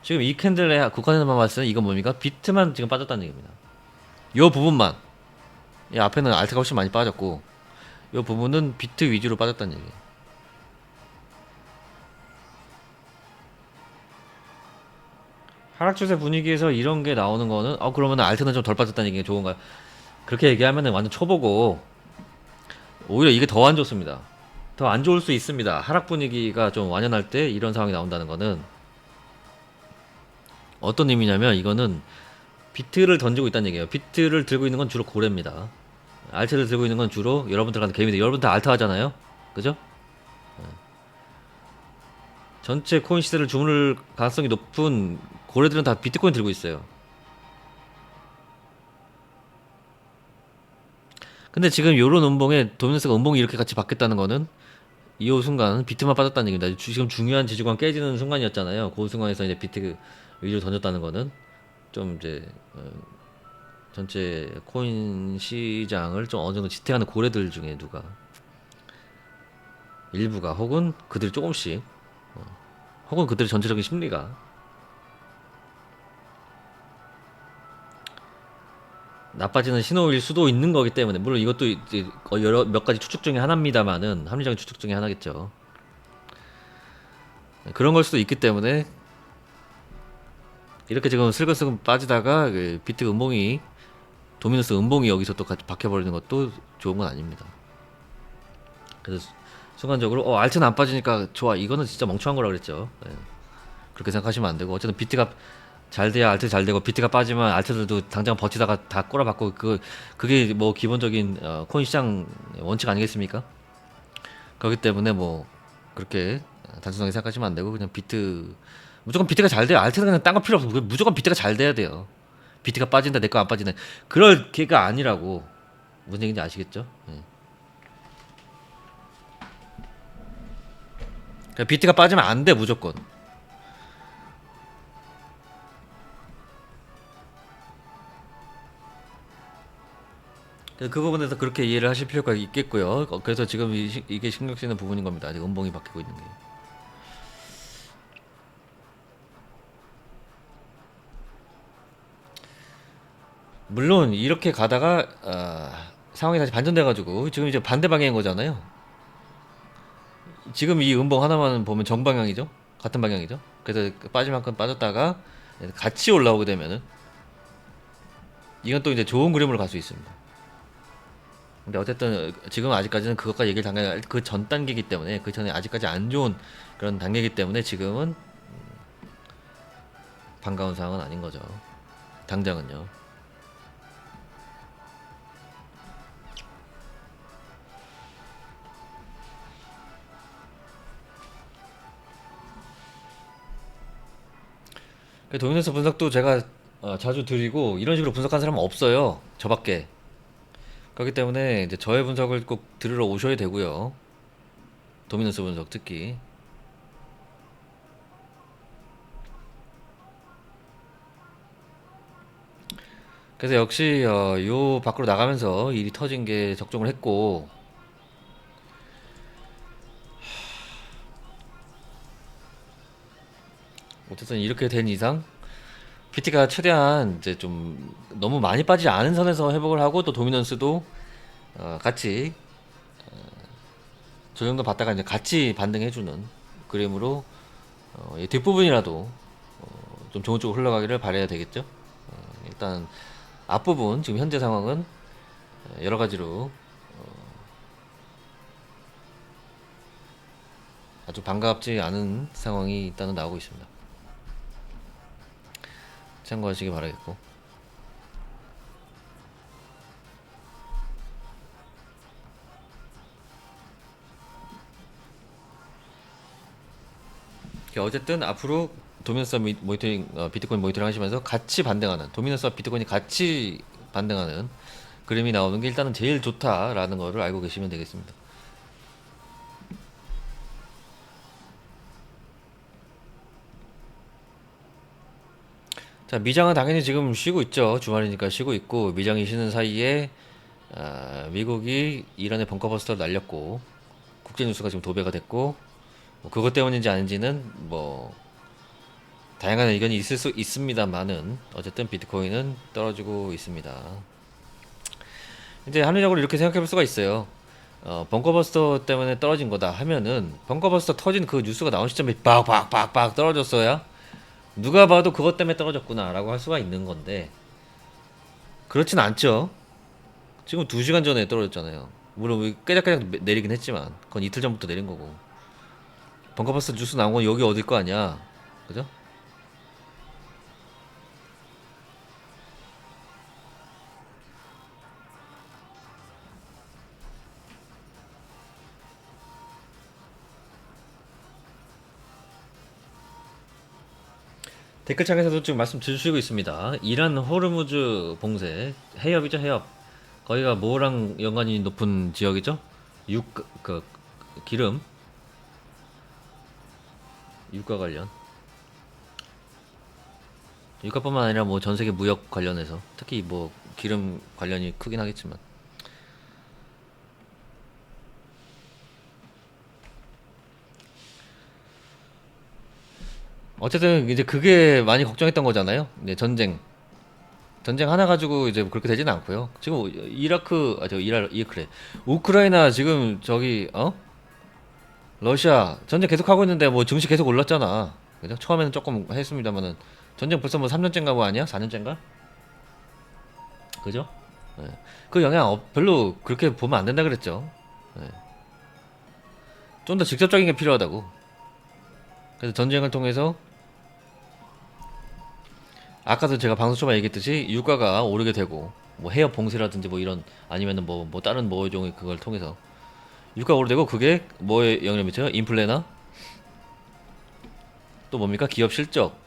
지금 이 캔들의 국한에서만 봤을 때 이건 뭡니까? 비트만 지금 빠졌다는 얘기입니다. 요 부분만. 이 앞에는 알트가 훨씬 많이 빠졌고 요 부분은 비트 위주로 빠졌다는 얘기예요. 하락 추세 분위기에서 이런 게 나오는 거는 그러면 알트는 좀 덜 빠졌다는 얘기가 좋은가요? 그렇게 얘기하면은 완전 초보고 오히려 이게 더 안 좋습니다. 더 안 좋을 수 있습니다. 하락 분위기가 좀 완연할 때 이런 상황이 나온다는 거는 어떤 의미냐면 이거는 비트를 던지고 있다는 얘기예요. 비트를 들고 있는 건 주로 고래입니다. 알트를 들고 있는 건 주로 여러분들한테 개미들. 여러분 다 알트 하잖아요. 그죠? 전체 코인 시세를 주물 가능성이 높은 고래들은 다 비트코인 들고 있어요. 근데 지금 요런 음봉에 도미노스가 음봉이 이렇게 같이 바뀌었다는 거는 이 순간 비트만 빠졌다는 얘기입니다. 지금 중요한 지지권 깨지는 순간이었잖아요. 그 순간에서 이제 비트 위로 던졌다는 거는 좀 이제 전체 코인 시장을 좀 어느 정도 지탱하는 고래들 중에 누가 일부가 혹은 그들 조금씩 혹은 그들의 전체적인 심리가 나빠지는 신호일 수도 있는 거기 때문에 물론 이것도 이제 여러 몇 가지 추측 중에 하나입니다만은 합리적인 추측 중에 하나겠죠. 그런 걸 수도 있기 때문에 이렇게 지금 슬금슬금 빠지다가 그 비트 음봉이 도미노스 음봉이 여기서 또 같이 박혀버리는 것도 좋은 건 아닙니다. 그래서 순간적으로 알트는 안 빠지니까 좋아 이거는 진짜 멍청한 거라 그랬죠. 네. 그렇게 생각하시면 안 되고 어쨌든 비트가 잘 돼야 알트 잘 되고 비트가 빠지면 알트들도 당장 버티다가 다 꼬라박고 그게 뭐 기본적인 코인 시장 원칙 아니겠습니까? 그렇기 때문에 뭐 그렇게 단순하게 생각하시면 안 되고 그냥 비트 무조건 비트가 잘 돼요. 알트는 그냥 딴 거 필요 없어. 무조건 비트가 잘 돼야 돼요. 비트가 빠진다 내 거 안 빠지네. 그럴 게가 아니라고. 무슨 얘기인지 아시겠죠? 예. 그러니까 비트가 빠지면 안 돼 무조건. 그 부분에서 그렇게 이해를 하실 필요가 있겠고요. 그래서 지금 이게 신경 쓰이는 부분인 겁니다. 아직 음봉이 바뀌고 있는 게. 물론 이렇게 가다가 상황이 다시 반전돼가지고 지금 이제 반대 방향인 거잖아요. 지금 이 음봉 하나만 보면 정방향이죠. 같은 방향이죠. 그래서 빠질 만큼 빠졌다가 같이 올라오게 되면은 이건 또 이제 좋은 그림으로 갈 수 있습니다. 근데 어쨌든 지금 아직까지는 그것과 얘기를 당연히 그 전 단계이기 때문에 그 전에 아직까지 안 좋은 그런 단계이기 때문에 지금은 반가운 상황은 아닌 거죠. 당장은요. 도미노스 분석도 제가 자주 드리고 이런 식으로 분석하는 사람은 없어요. 저밖에. 그렇기 때문에 이제 저의 분석을 꼭 들으러 오셔야 되고요. 도미노스 분석 특히. 그래서 역시 요 밖으로 나가면서 일이 터진 게 적중을 했고 어쨌든 이렇게 된 이상 PT가 최대한 이제 좀 너무 많이 빠지지 않은 선에서 회복을 하고 또 도미넌스도 같이 저 정도 봤다가 이제 같이 반등해주는 그림으로 이 뒷부분이라도 좀 좋은 쪽으로 흘러가기를 바라야 되겠죠. 일단 앞부분 지금 현재 상황은 여러 가지로 아주 반갑지 않은 상황이 일단은 나오고 있습니다. 참고하시기 바라겠고. 어쨌든 앞으로 도미넌스 모니터링, 비트코인 모니터링 하시면서 같이 반등하는, 도미넌스와 비트코인이 같이 반등하는 그림이 나오는 게 일단은 제일 좋다라는 거를 알고 계시면 되겠습니다. 자, 미장은 당연히 지금 쉬고 있죠. 주말이니까 쉬고 있고, 미장이 쉬는 사이에 미국이 이란의 벙커버스터를 날렸고, 국제 뉴스가 지금 도배가 됐고, 뭐 그것 때문인지 아닌지는 뭐 다양한 의견이 있을 수 있습니다만은 어쨌든 비트코인은 떨어지고 있습니다. 이제 합리적으로 이렇게 생각해 볼 수가 있어요. 벙커버스터 때문에 떨어진 거다 하면은 벙커버스터 터진 그 뉴스가 나온 시점에 빡빡빡빡 떨어졌어야 누가 봐도 그것 때문에 떨어졌구나라고 할 수가 있는 건데 그렇진 않죠. 지금 2시간 전에 떨어졌잖아요. 물론 깨작깨작 내리긴 했지만 그건 이틀 전부터 내린 거고. 벙커버스터 뉴스 나온 건 여기 어딜 거 아니야. 그죠? 댓글창에서도 지금 말씀 주시고 있습니다. 이란 호르무즈 봉쇄 해협이죠, 해협. 거기가 뭐랑 연관이 높은 지역이죠? 그 기름, 유가 관련. 유가뿐만 아니라 뭐 전 세계 무역 관련해서 특히 뭐 기름 관련이 크긴 하겠지만. 어쨌든 이제 그게 많이 걱정했던 거잖아요. 네, 전쟁 하나 가지고 이제 그렇게 되지는 않고요. 지금 이라크 아 저 이라크래. 우크라이나 지금 저기 러시아 전쟁 계속 하고 있는데 뭐 증시 계속 올랐잖아. 그죠? 처음에는 조금 했습니다만은 전쟁 벌써 뭐 3년째인가 뭐 아니야? 4년째인가? 그죠? 예. 그 영향 별로 그렇게 보면 안 된다 그랬죠. 예. 좀 더 직접적인 게 필요하다고. 그래서 전쟁을 통해서 아까도 제가 방송 초반에 얘기했듯이 유가가 오르게 되고 뭐 해협 봉쇄라든지 뭐 이런 아니면은 뭐 다른 뭐 종의 그걸 통해서 유가 오르게 되고 그게 뭐에 영향을 미쳐요? 인플레나 또 뭡니까? 기업 실적.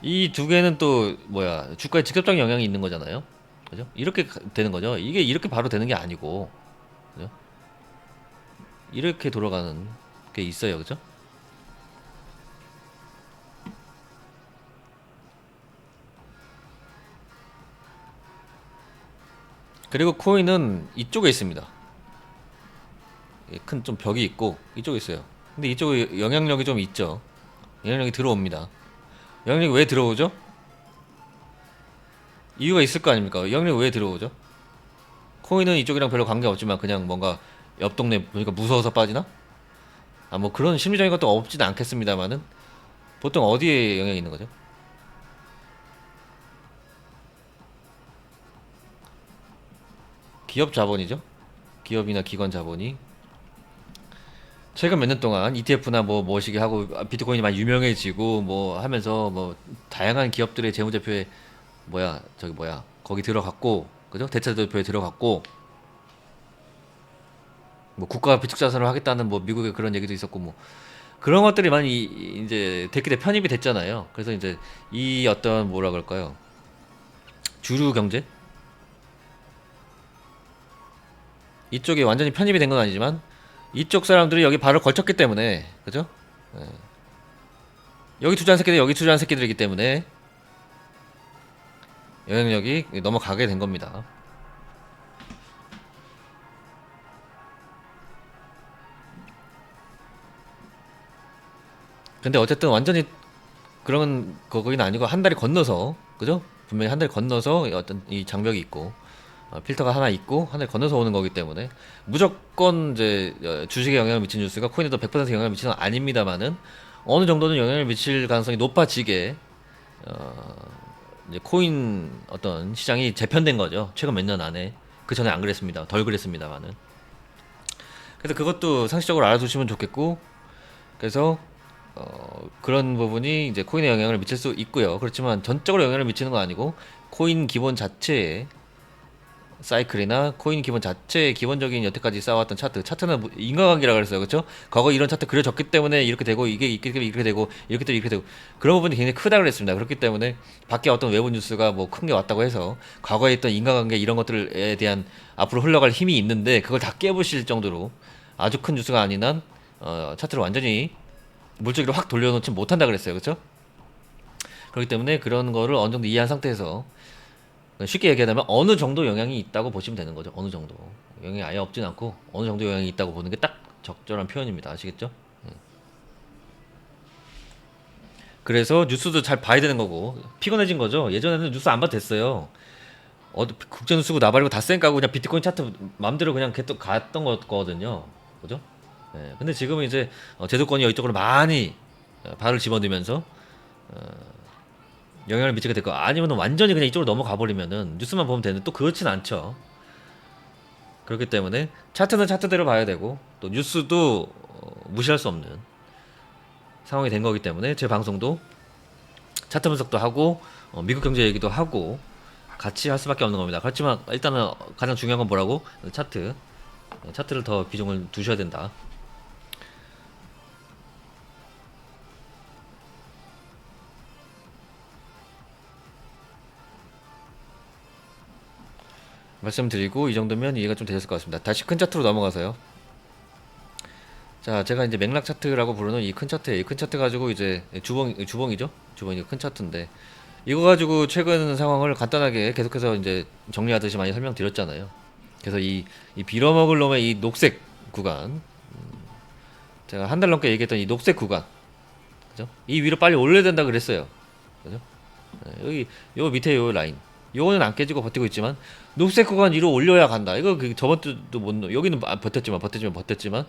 이 두 개는 또 뭐야 주가에 직접적인 영향이 있는 거잖아요. 그죠? 이렇게 되는 거죠. 이게 이렇게 바로 되는 게 아니고 그죠? 이렇게 돌아가는 게 있어요. 그죠? 그리고 코인은 이쪽에 있습니다. 큰 좀 벽이 있고 이쪽에 있어요. 근데 이쪽에 영향력이 좀 있죠. 영향력이 들어옵니다. 영향력이 왜 들어오죠? 이유가 있을 거 아닙니까? 영향력이 왜 들어오죠? 코인은 이쪽이랑 별로 관계 없지만 그냥 뭔가 옆 동네 보니까 무서워서 빠지나? 아 뭐 그런 심리적인 것도 없지는 않겠습니다만은 보통 어디에 영향이 있는 거죠? 기업 자본이죠. 기업이나 기관 자본이 최근 몇 년 동안 ETF나 뭐 뭐시기 하고 비트코인이 많이 유명해지고 뭐 하면서 뭐 다양한 기업들의 재무제표에 뭐야 저기 뭐야 거기 들어갔고 그죠? 대차대표에 들어갔고 뭐 국가 비축자산을 하겠다는 뭐 미국의 그런 얘기도 있었고 뭐 그런 것들이 많이 이제 대기대 편입이 됐잖아요. 그래서 이제 이 어떤 뭐라 그럴까요? 주류 경제 이쪽에 완전히 편입이 된 건 아니지만 이쪽 사람들이 여기 발을 걸쳤기 때문에 그죠? 예. 여기 투자한 새끼들 여기 투자한 새끼들이기 때문에 영향력이 넘어가게 된 겁니다. 근데 어쨌든 완전히 그런 거기는 아니고 한 달이 건너서 그죠? 분명히 한 달이 건너서 어떤 이 장벽이 있고 필터가 하나 있고 한 달이 건너서 오는 거기 때문에 무조건 이제 주식에 영향을 미친 뉴스가 코인에도 100% 영향을 미치는 건 아닙니다만은 어느 정도는 영향을 미칠 가능성이 높아지게 이제 코인 어떤 시장이 재편된 거죠. 최근 몇 년 안에. 그 전에 안 그랬습니다. 덜 그랬습니다만은. 그래서 그것도 상식적으로 알아두시면 좋겠고, 그래서 그런 부분이 이제 코인에 영향을 미칠 수 있고요. 그렇지만 전적으로 영향을 미치는 건 아니고 코인 기본 자체에 사이클이나 코인 기본 자체의 기본적인 여태까지 쌓아왔던 차트는 인과관계라 그랬어요, 그렇죠? 과거 이런 차트 그려졌기 때문에 이렇게 되고 이게 이렇게 되고 이렇게 또 이렇게 되고 그런 부분이 굉장히 크다 그랬습니다. 그렇기 때문에 밖에 어떤 외부 뉴스가 뭐 큰 게 왔다고 해서 과거에 있던 인과관계 이런 것들에 대한 앞으로 흘러갈 힘이 있는데 그걸 다 깨부실 정도로 아주 큰 뉴스가 아닌 한 차트를 완전히 물적으로 확 돌려놓지 못한다 그랬어요, 그렇죠? 그렇기 때문에 그런 거를 어느 정도 이해한 상태에서 쉽게 얘기하자면 어느 정도 영향이 있다고 보시면 되는 거죠. 어느 정도 영향이 아예 없진 않고 어느 정도 영향이 있다고 보는 게 딱 적절한 표현입니다. 아시겠죠? 그래서 뉴스도 잘 봐야 되는 거고 피곤해진 거죠. 예전에는 뉴스 안 봐도 됐어요. 국제뉴스고 나발이고 다 쌩 까고 그냥 비트코인 차트 맘대로 그냥 계속 갔던 거거든요. 그죠? 예, 근데 지금은 이제 제도권이 이쪽으로 많이 발을 집어넣으면서 영향을 미치게 될 거. 아니면 완전히 그냥 이쪽으로 넘어가 버리면은 뉴스만 보면 되는데 또 그렇진 않죠. 그렇기 때문에 차트는 차트대로 봐야 되고 또 뉴스도 무시할 수 없는 상황이 된 거기 때문에 제 방송도 차트 분석도 하고 미국 경제 얘기도 하고 같이 할 수밖에 없는 겁니다. 그렇지만 일단은 가장 중요한 건 뭐라고? 차트를 더 비중을 두셔야 된다. 말씀드리고 이 정도면 이해가 좀 되셨을 것 같습니다. 다시 큰 차트로 넘어가서요. 자, 제가 이제 맥락 차트라고 부르는 이 큰 차트에 큰 차트 가지고 이제 주봉이죠. 주봉이 큰 차트인데 이거 가지고 최근 상황을 간단하게 계속해서 이제 정리하듯이 많이 설명드렸잖아요. 그래서 이 빌어먹을 놈의 이 녹색 구간, 제가 한 달 넘게 얘기했던 이 녹색 구간, 그죠? 이 위로 빨리 올려야 된다 그랬어요. 그죠? 네, 여기 요 밑에 요 라인, 요거는 안 깨지고 버티고 있지만 녹색 구간 위로 올려야 간다. 이거 저번 주도 못 여기는 버텼지만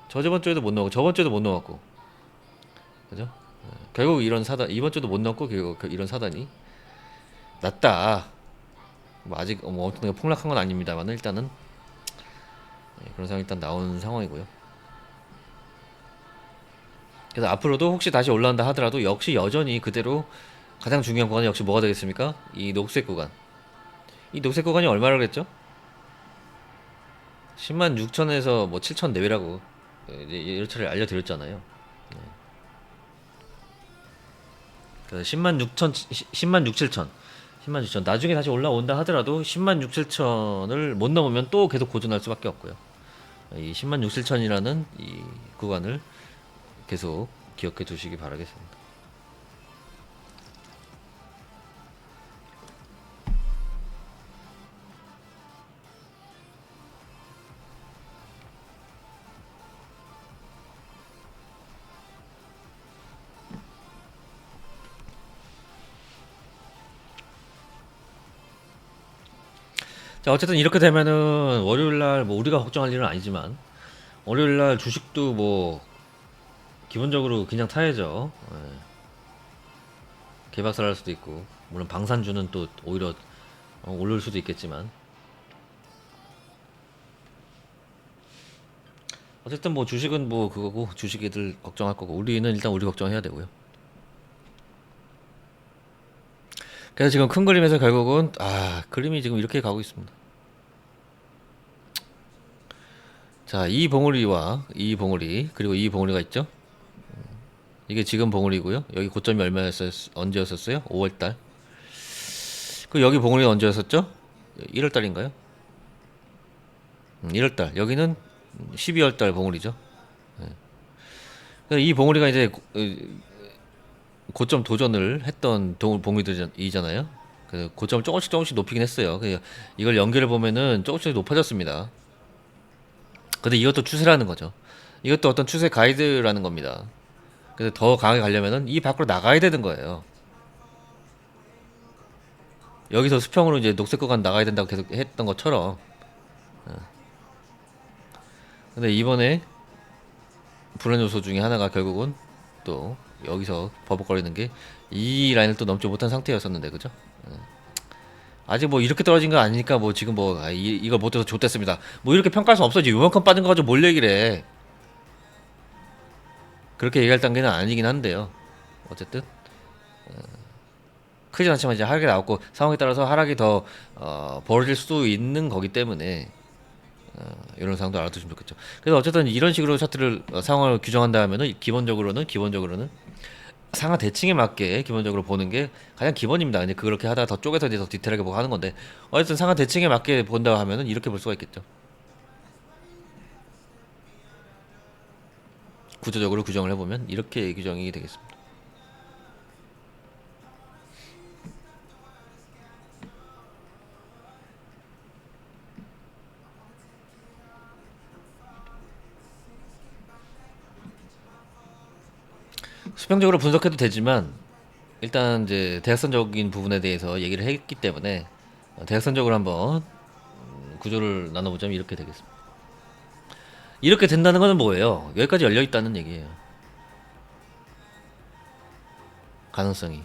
저번 주에도 못 넣고 저번 주에도 못 넣었고, 그죠? 결국 이런 사단 이번 주도 못 넣고 결국 이런 사단이 났다. 뭐 아직 뭐 엄청나게 폭락한 건 아닙니다만 일단은 그런 상황이 일단 나온 상황이고요. 그래서 앞으로도 혹시 다시 올라온다 하더라도 역시 여전히 그대로 가장 중요한 구간은 역시 뭐가 되겠습니까? 이 녹색 구간. 이 녹색 구간이 얼마라고 그랬죠? 10만 6천에서 뭐 7천 내외라고 이런 차를 알려드렸잖아요. 그래서 10만 6천, 10만 6, 7천, 10만 6천. 나중에 다시 올라온다 하더라도 10만 6, 7천을 못 넘으면 또 계속 고전할 수밖에 없고요. 이 10만 6, 7천이라는 이 구간을 계속 기억해 두시기 바라겠습니다. 자, 어쨌든 이렇게 되면은 월요일날 뭐 우리가 걱정할 일은 아니지만 월요일날 주식도 뭐 기본적으로 그냥 타야죠. 개박살할 수도 있고 물론 방산주는 또 오히려 오를 수도 있겠지만 어쨌든 뭐 주식은 뭐 그거고 주식 애들 걱정할 거고 우리는 일단 우리 걱정해야 되고요. 그래서 지금 큰 그림에서 결국은 그림이 지금 이렇게 가고 있습니다. 자, 이 봉우리와 이 봉우리 그리고 이 봉우리가 있죠. 이게 지금 봉우리고요. 여기 고점이 얼마였어요? 언제였었어요? 5월달. 그 여기 봉우리는 언제였었죠? 1월달인가요? 1월달. 여기는 12월달 봉우리죠. 이 봉우리가 이제 고점 도전을 했던 봉우리들이잖아요. 그 고점을 조금씩 높이긴 했어요. 이걸 연결해 보면은 조금씩 높아졌습니다. 근데 이것도 추세라는 거죠. 이것도 어떤 추세 가이드라는 겁니다. 그래서 더 강하게 가려면은 이 밖으로 나가야 되는 거예요. 여기서 수평으로 이제 녹색 구간 나가야 된다고 계속 했던 것처럼. 근데 이번에 불안 요소 중에 하나가 결국은 또 여기서 버벅거리는 게 이 라인을 또 넘지 못한 상태였었는데, 그죠? 아직 뭐 이렇게 떨어진 거 아니니까 뭐 지금 뭐 이걸 못해서 좋댔습니다. 뭐 이렇게 평가할 수 없어지. 요만큼 빠진 거 가지고 뭘 얘기를 해. 그렇게 얘기할 단계는 아니긴 한데요. 어쨌든 크진 않지만 이제 하락이 나왔고 상황에 따라서 하락이 더 벌어질 수도 있는 거기 때문에 이런 상황도 알아두시면 좋겠죠. 그래서 어쨌든 이런 식으로 차트를 상황을 규정한다 하면은 기본적으로는 상하 대칭에 맞게 기본적으로 보는 게 가장 기본입니다. 근데 그렇게 하다 더 쪼개서 이제 더 디테일하게 보고 하는 건데 어쨌든 상하 대칭에 맞게 본다 하면은 이렇게 볼 수가 있겠죠. 구조적으로 규정을 해보면 이렇게 규정이 되겠습니다. 수평적으로 분석해도 되지만 일단 이제 대각선적인 부분에 대해서 얘기를 했기 때문에 대각선적으로 한번 구조를 나눠보자면 이렇게 되겠습니다. 이렇게 된다는 것은 뭐예요? 여기까지 열려 있다는 얘기예요. 가능성이.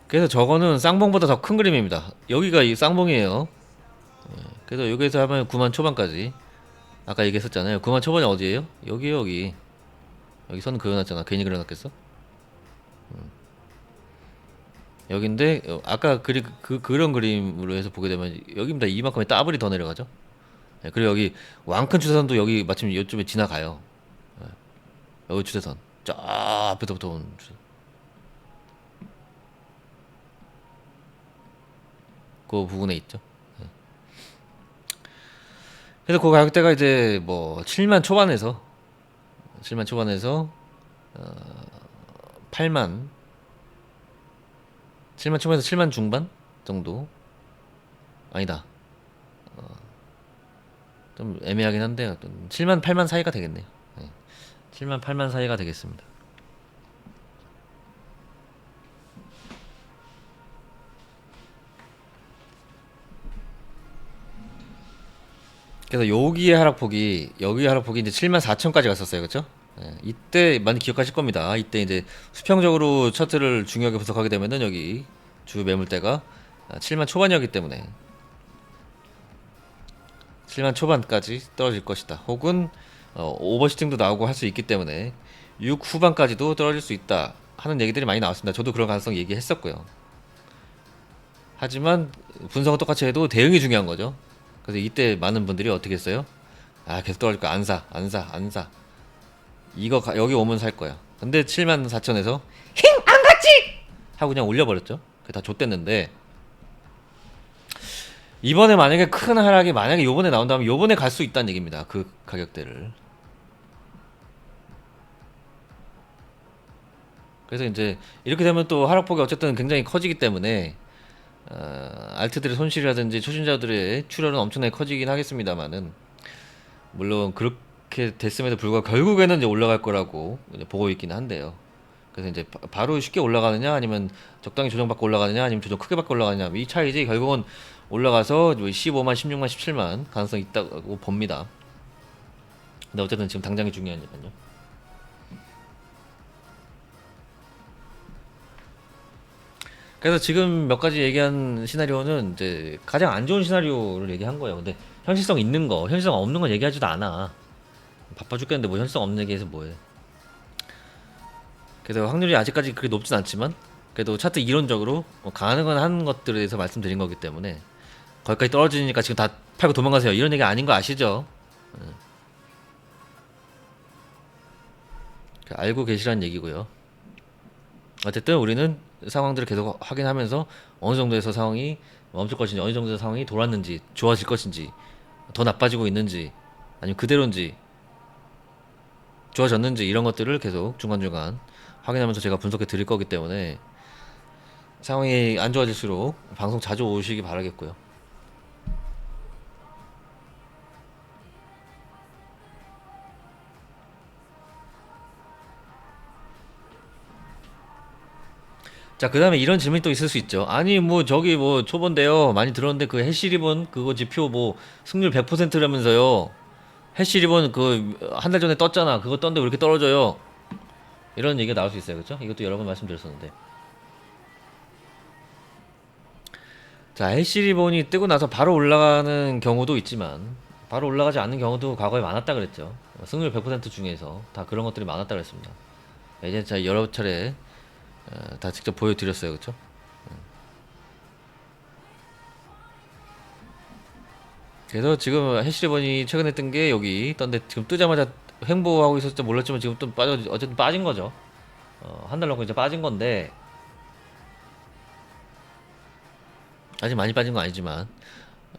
그래서 저거는 쌍봉보다 더 큰 그림입니다. 여기가 이 쌍봉이에요. 그래서 여기서 하면 9만 초반까지. 아까 얘기했었잖아요. 9만 초반이 어디예요? 여기에요, 여기. 여기 선 그려놨잖아. 괜히 그려놨겠어? 여긴데 아까 그런 그림으로 해서 보게 되면 여기입니다. 이만큼의 더블이 더 내려가죠. 그리고 여기 왕큰 추세선도 여기 마침 이쪽에 지나가요. 여기 추세선 쫙 앞에서부터 온 추세. 그 부분에 있죠. 그래서 그 가격대가 이제 뭐 7만 초반에서 8만 7만 초반에서 7만 중반 정도. 아니다, 좀 애매하긴 한데 7만 8만 사이가 되겠네요. 7만 8만 사이가 되겠습니다. 그래서 여기의 하락폭이 이제 7만 4천까지 갔었어요. 그렇죠? 이때 많이 기억하실 겁니다. 이때 이제 수평적으로 차트를 중요하게 분석하게 되면은 여기 주 매물대가 7만 초반이었기 때문에 7만 초반까지 떨어질 것이다. 혹은 오버슈팅도 나오고 할 수 있기 때문에 6 후반까지도 떨어질 수 있다 하는 얘기들이 많이 나왔습니다. 저도 그런 가능성 얘기했었고요. 하지만 분석은 똑같이 해도 대응이 중요한 거죠. 그래서 이때 많은 분들이 어떻게 했어요? 아, 계속 떨어질 거야. 안 사, 안 사, 안 사. 여기 오면 살 거야. 근데 7만 4천에서 힝! 안 갔지! 하고 그냥 올려버렸죠. 그게 다 좆됐는데 이번에 만약에 큰 하락이 만약에 요번에 나온다면 요번에 갈 수 있다는 얘기입니다. 그 가격대를. 그래서 이제 이렇게 되면 또 하락폭이 어쨌든 굉장히 커지기 때문에 알트들의 손실이라든지 초신자들의 출혈은 엄청나게 커지긴 하겠습니다만은 물론 그렇게 됐음에도 불구하고 결국에는 이제 올라갈 거라고 이제 보고 있기는 한데요. 그래서 이제 바로 쉽게 올라가느냐 아니면 적당히 조정받고 올라가느냐 아니면 조정 크게 받고 올라가느냐 이 차이지. 결국은 올라가서 15만, 16만, 17만 가능성이 있다고 봅니다. 근데 어쨌든 지금 당장이 중요하니까요. 그래서 지금 몇 가지 얘기한 시나리오는 이제 가장 안 좋은 시나리오를 얘기한 거예요. 근데 현실성 있는 거, 현실성 없는 건 얘기하지도 않아. 바빠 죽겠는데 뭐 현실성 없는 얘기해서 뭐해. 그래서 확률이 아직까지 그렇게 높진 않지만 그래도 차트 이론적으로 뭐 가능한 것들에 대해서 말씀드린 거기 때문에 거기까지 떨어지니까 지금 다 팔고 도망가세요 이런 얘기 아닌 거 아시죠? 알고 계시란 얘기고요. 어쨌든 우리는 상황들을 계속 확인하면서 어느 정도에서 상황이 멈출 것인지 어느 정도에서 상황이 돌았는지 좋아질 것인지 더 나빠지고 있는지 아니면 그대로인지 좋아졌는지 이런 것들을 계속 중간중간 확인하면서 제가 분석해 드릴 거기 때문에 상황이 안 좋아질수록 방송 자주 오시기 바라겠고요. 자, 그 다음에 이런 질문이 또 있을 수 있죠. 아니, 뭐, 저기, 뭐, 초본데요. 많이 들었는데, 그 해시리본, 그거 지표, 뭐, 승률 100%라면서요. 해시 리본 그 한 달 전에 떴잖아. 그거 떴는데 왜 이렇게 떨어져요? 이런 얘기가 나올 수 있어요. 그렇죠? 이것도 여러 번 말씀드렸었는데. 자, 해시 리본이 뜨고 나서 바로 올라가는 경우도 있지만 바로 올라가지 않는 경우도 과거에 많았다 그랬죠. 승률 100% 중에서 다 그런 것들이 많았다 그랬습니다. 이제 제가 여러 차례 다 직접 보여드렸어요. 그렇죠? 그래서 지금 해시리본이 최근에 뜬 게 여기 떴는데 지금 뜨자마자 횡보하고 있었을지 몰랐지만 지금 또 빠져 어쨌든 빠진 거죠. 한 달 넘고 이제 빠진 건데 아직 많이 빠진 건 아니지만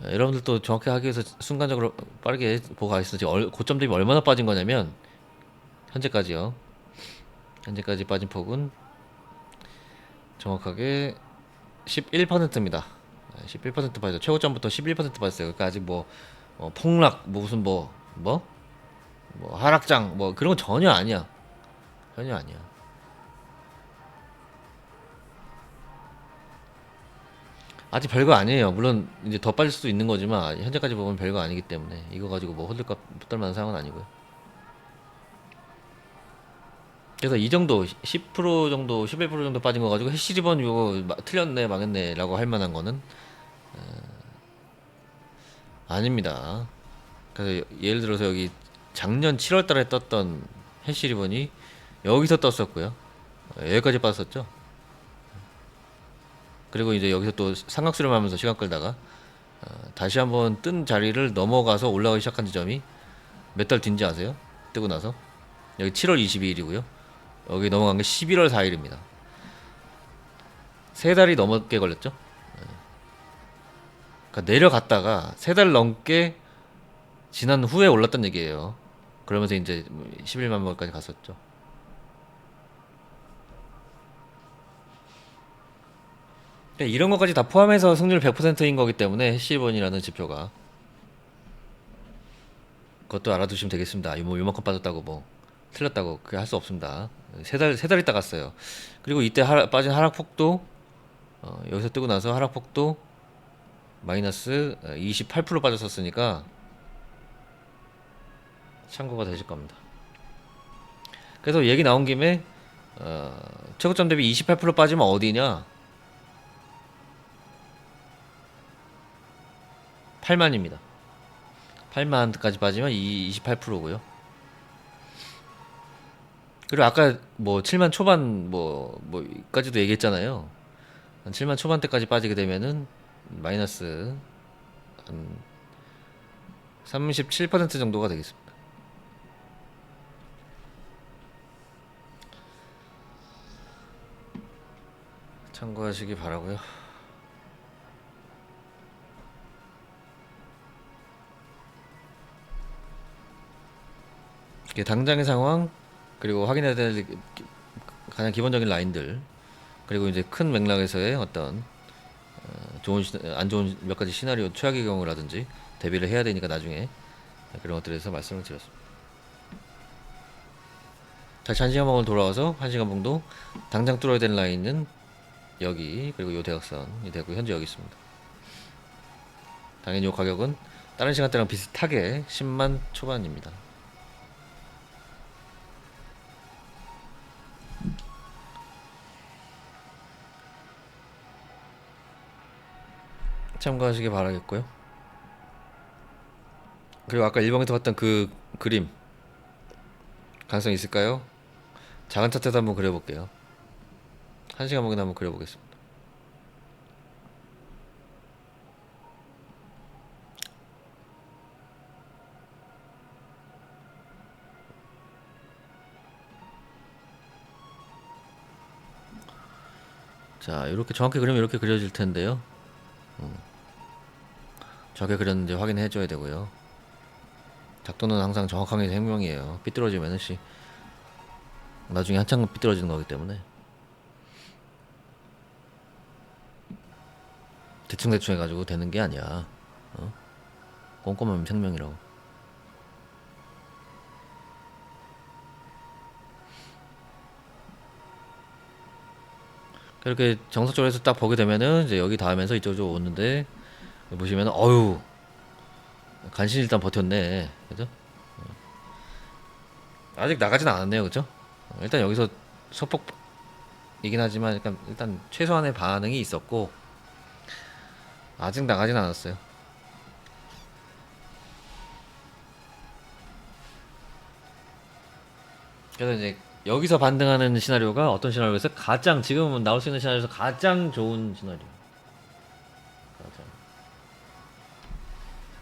여러분들도 정확히 하기 위해서 순간적으로 빠르게 보고 가겠습니다. 지금 고점 대비 얼마나 빠진 거냐면 현재까지요. 현재까지 빠진 폭은 정확하게 11%입니다. 11% 빠졌죠. 최고점부터 11% 빠졌어요. 그러니까 아직 뭐 폭락 뭐 무슨 뭐 하락장 뭐 그런 건 전혀 아니야. 전혀 아니야. 아직 별거 아니에요. 물론 이제 더 빠질 수도 있는 거지만 현재까지 보면 별거 아니기 때문에 이거 가지고 뭐 호들갑 만한 상황은 아니고요. 그래서 이 정도 10% 정도 11% 정도 빠진 거 가지고 해시리번 이거 틀렸네 망했네라고 할 만한 거는 아닙니다. 그래서 예를 들어서 여기 작년 7월 달에 떴던 해시리번이 여기서 떴었고요. 여기까지 빠졌었죠. 그리고 이제 여기서 또 삼각수렴 하면서 시간 끌다가 다시 한번 뜬 자리를 넘어가서 올라가기 시작한 지점이 몇 달 뒤인지 아세요? 뜨고 나서 여기 7월 22일이고요. 여기 넘어간 게 11월 4일입니다. 세 달이 넘게 걸렸죠. 그러니까 내려갔다가 세 달 넘게 지난 후에 올랐던 얘기예요. 그러면서 이제 11만 원까지 갔었죠. 그러니까 이런 것까지 다 포함해서 승률 100%인 거기 때문에 해시본이라는 지표가 그것도 알아두시면 되겠습니다. 뭐 요만큼 빠졌다고 뭐 틀렸다고 그게 할 수 없습니다. 세 달 있다 갔어요. 그리고 이때 빠진 하락폭도 여기서 뜨고 나서 하락폭도 마이너스 28% 빠졌었으니까 참고가 되실 겁니다. 그래서 얘기 나온 김에 최고점 대비 28% 빠지면 어디냐? 8만입니다. 8만까지 빠지면 28%고요. 그리고 아까 뭐 7만 초반 뭐까지도 얘기했잖아요. 한 7만 초반대까지 빠지게 되면은 마이너스 한 37% 정도가 되겠습니다. 참고하시기 바라고요. 이게 당장의 상황 그리고 확인해야 될 가장 기본적인 라인들 그리고 이제 큰 맥락에서의 어떤 안 좋은 몇 가지 시나리오 최악의 경우라든지 대비를 해야 되니까 나중에 그런 것들에서 말씀을 드렸습니다. 다시 1시간 봉으로 돌아와서 1시간 봉도 당장 뚫어야 되는 라인은 여기 그리고 이 대각선이 되고 현재 여기 있습니다. 당연히 이 가격은 다른 시간대랑 비슷하게 10만 초반입니다. 참고하시기 바라겠고요. 그리고 아까 일봉에서 봤던 그 그림 가능성 있을까요? 작은 차트에서 한번 그려볼게요. 1시간 봉에 한번 그려보겠습니다. 자, 이렇게 정확히 그리면 이렇게 그려질 텐데요. 저게 그렸는지 확인해 줘야 되고요. 작도는 항상 정확한 게 생명이에요. 삐뚤어지면은 나중에 한참 삐뚤어지는 거기 때문에 대충 해가지고 되는 게 아니야. 꼼꼼하면 생명이라고. 그렇게 정석적으로 해서 딱 보게 되면은 이제 여기 닿으면서 이쪽으로 오는데 보시면은 어유 간신히 일단 버텼네, 그죠? 아직 나가진 않았네요, 그죠? 일단 여기서 소폭이긴 하지만 일단 최소한의 반응이 있었고 아직 나가진 않았어요. 그래서 이제 여기서 반등하는 시나리오가 어떤 시나리오에서 가장 지금 나올 수 있는 시나리오에서 가장 좋은 시나리오. 가장.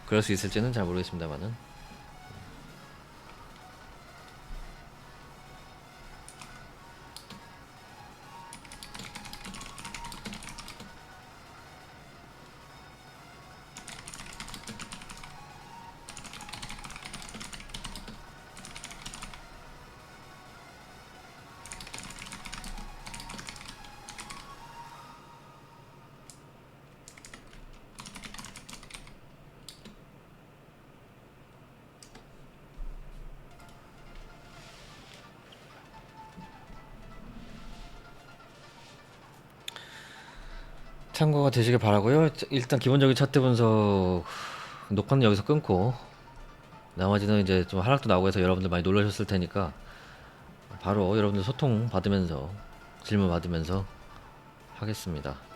그럴 수 있을지는 잘 모르겠습니다만은. 참고가 되시길 바라고요. 일단 기본적인 차트 분석 녹화는 여기서 끊고 나머지는 이제 좀 하락도 나오고 해서 여러분들 많이 놀라셨을 테니까 바로 여러분들 소통 받으면서 질문 받으면서 하겠습니다.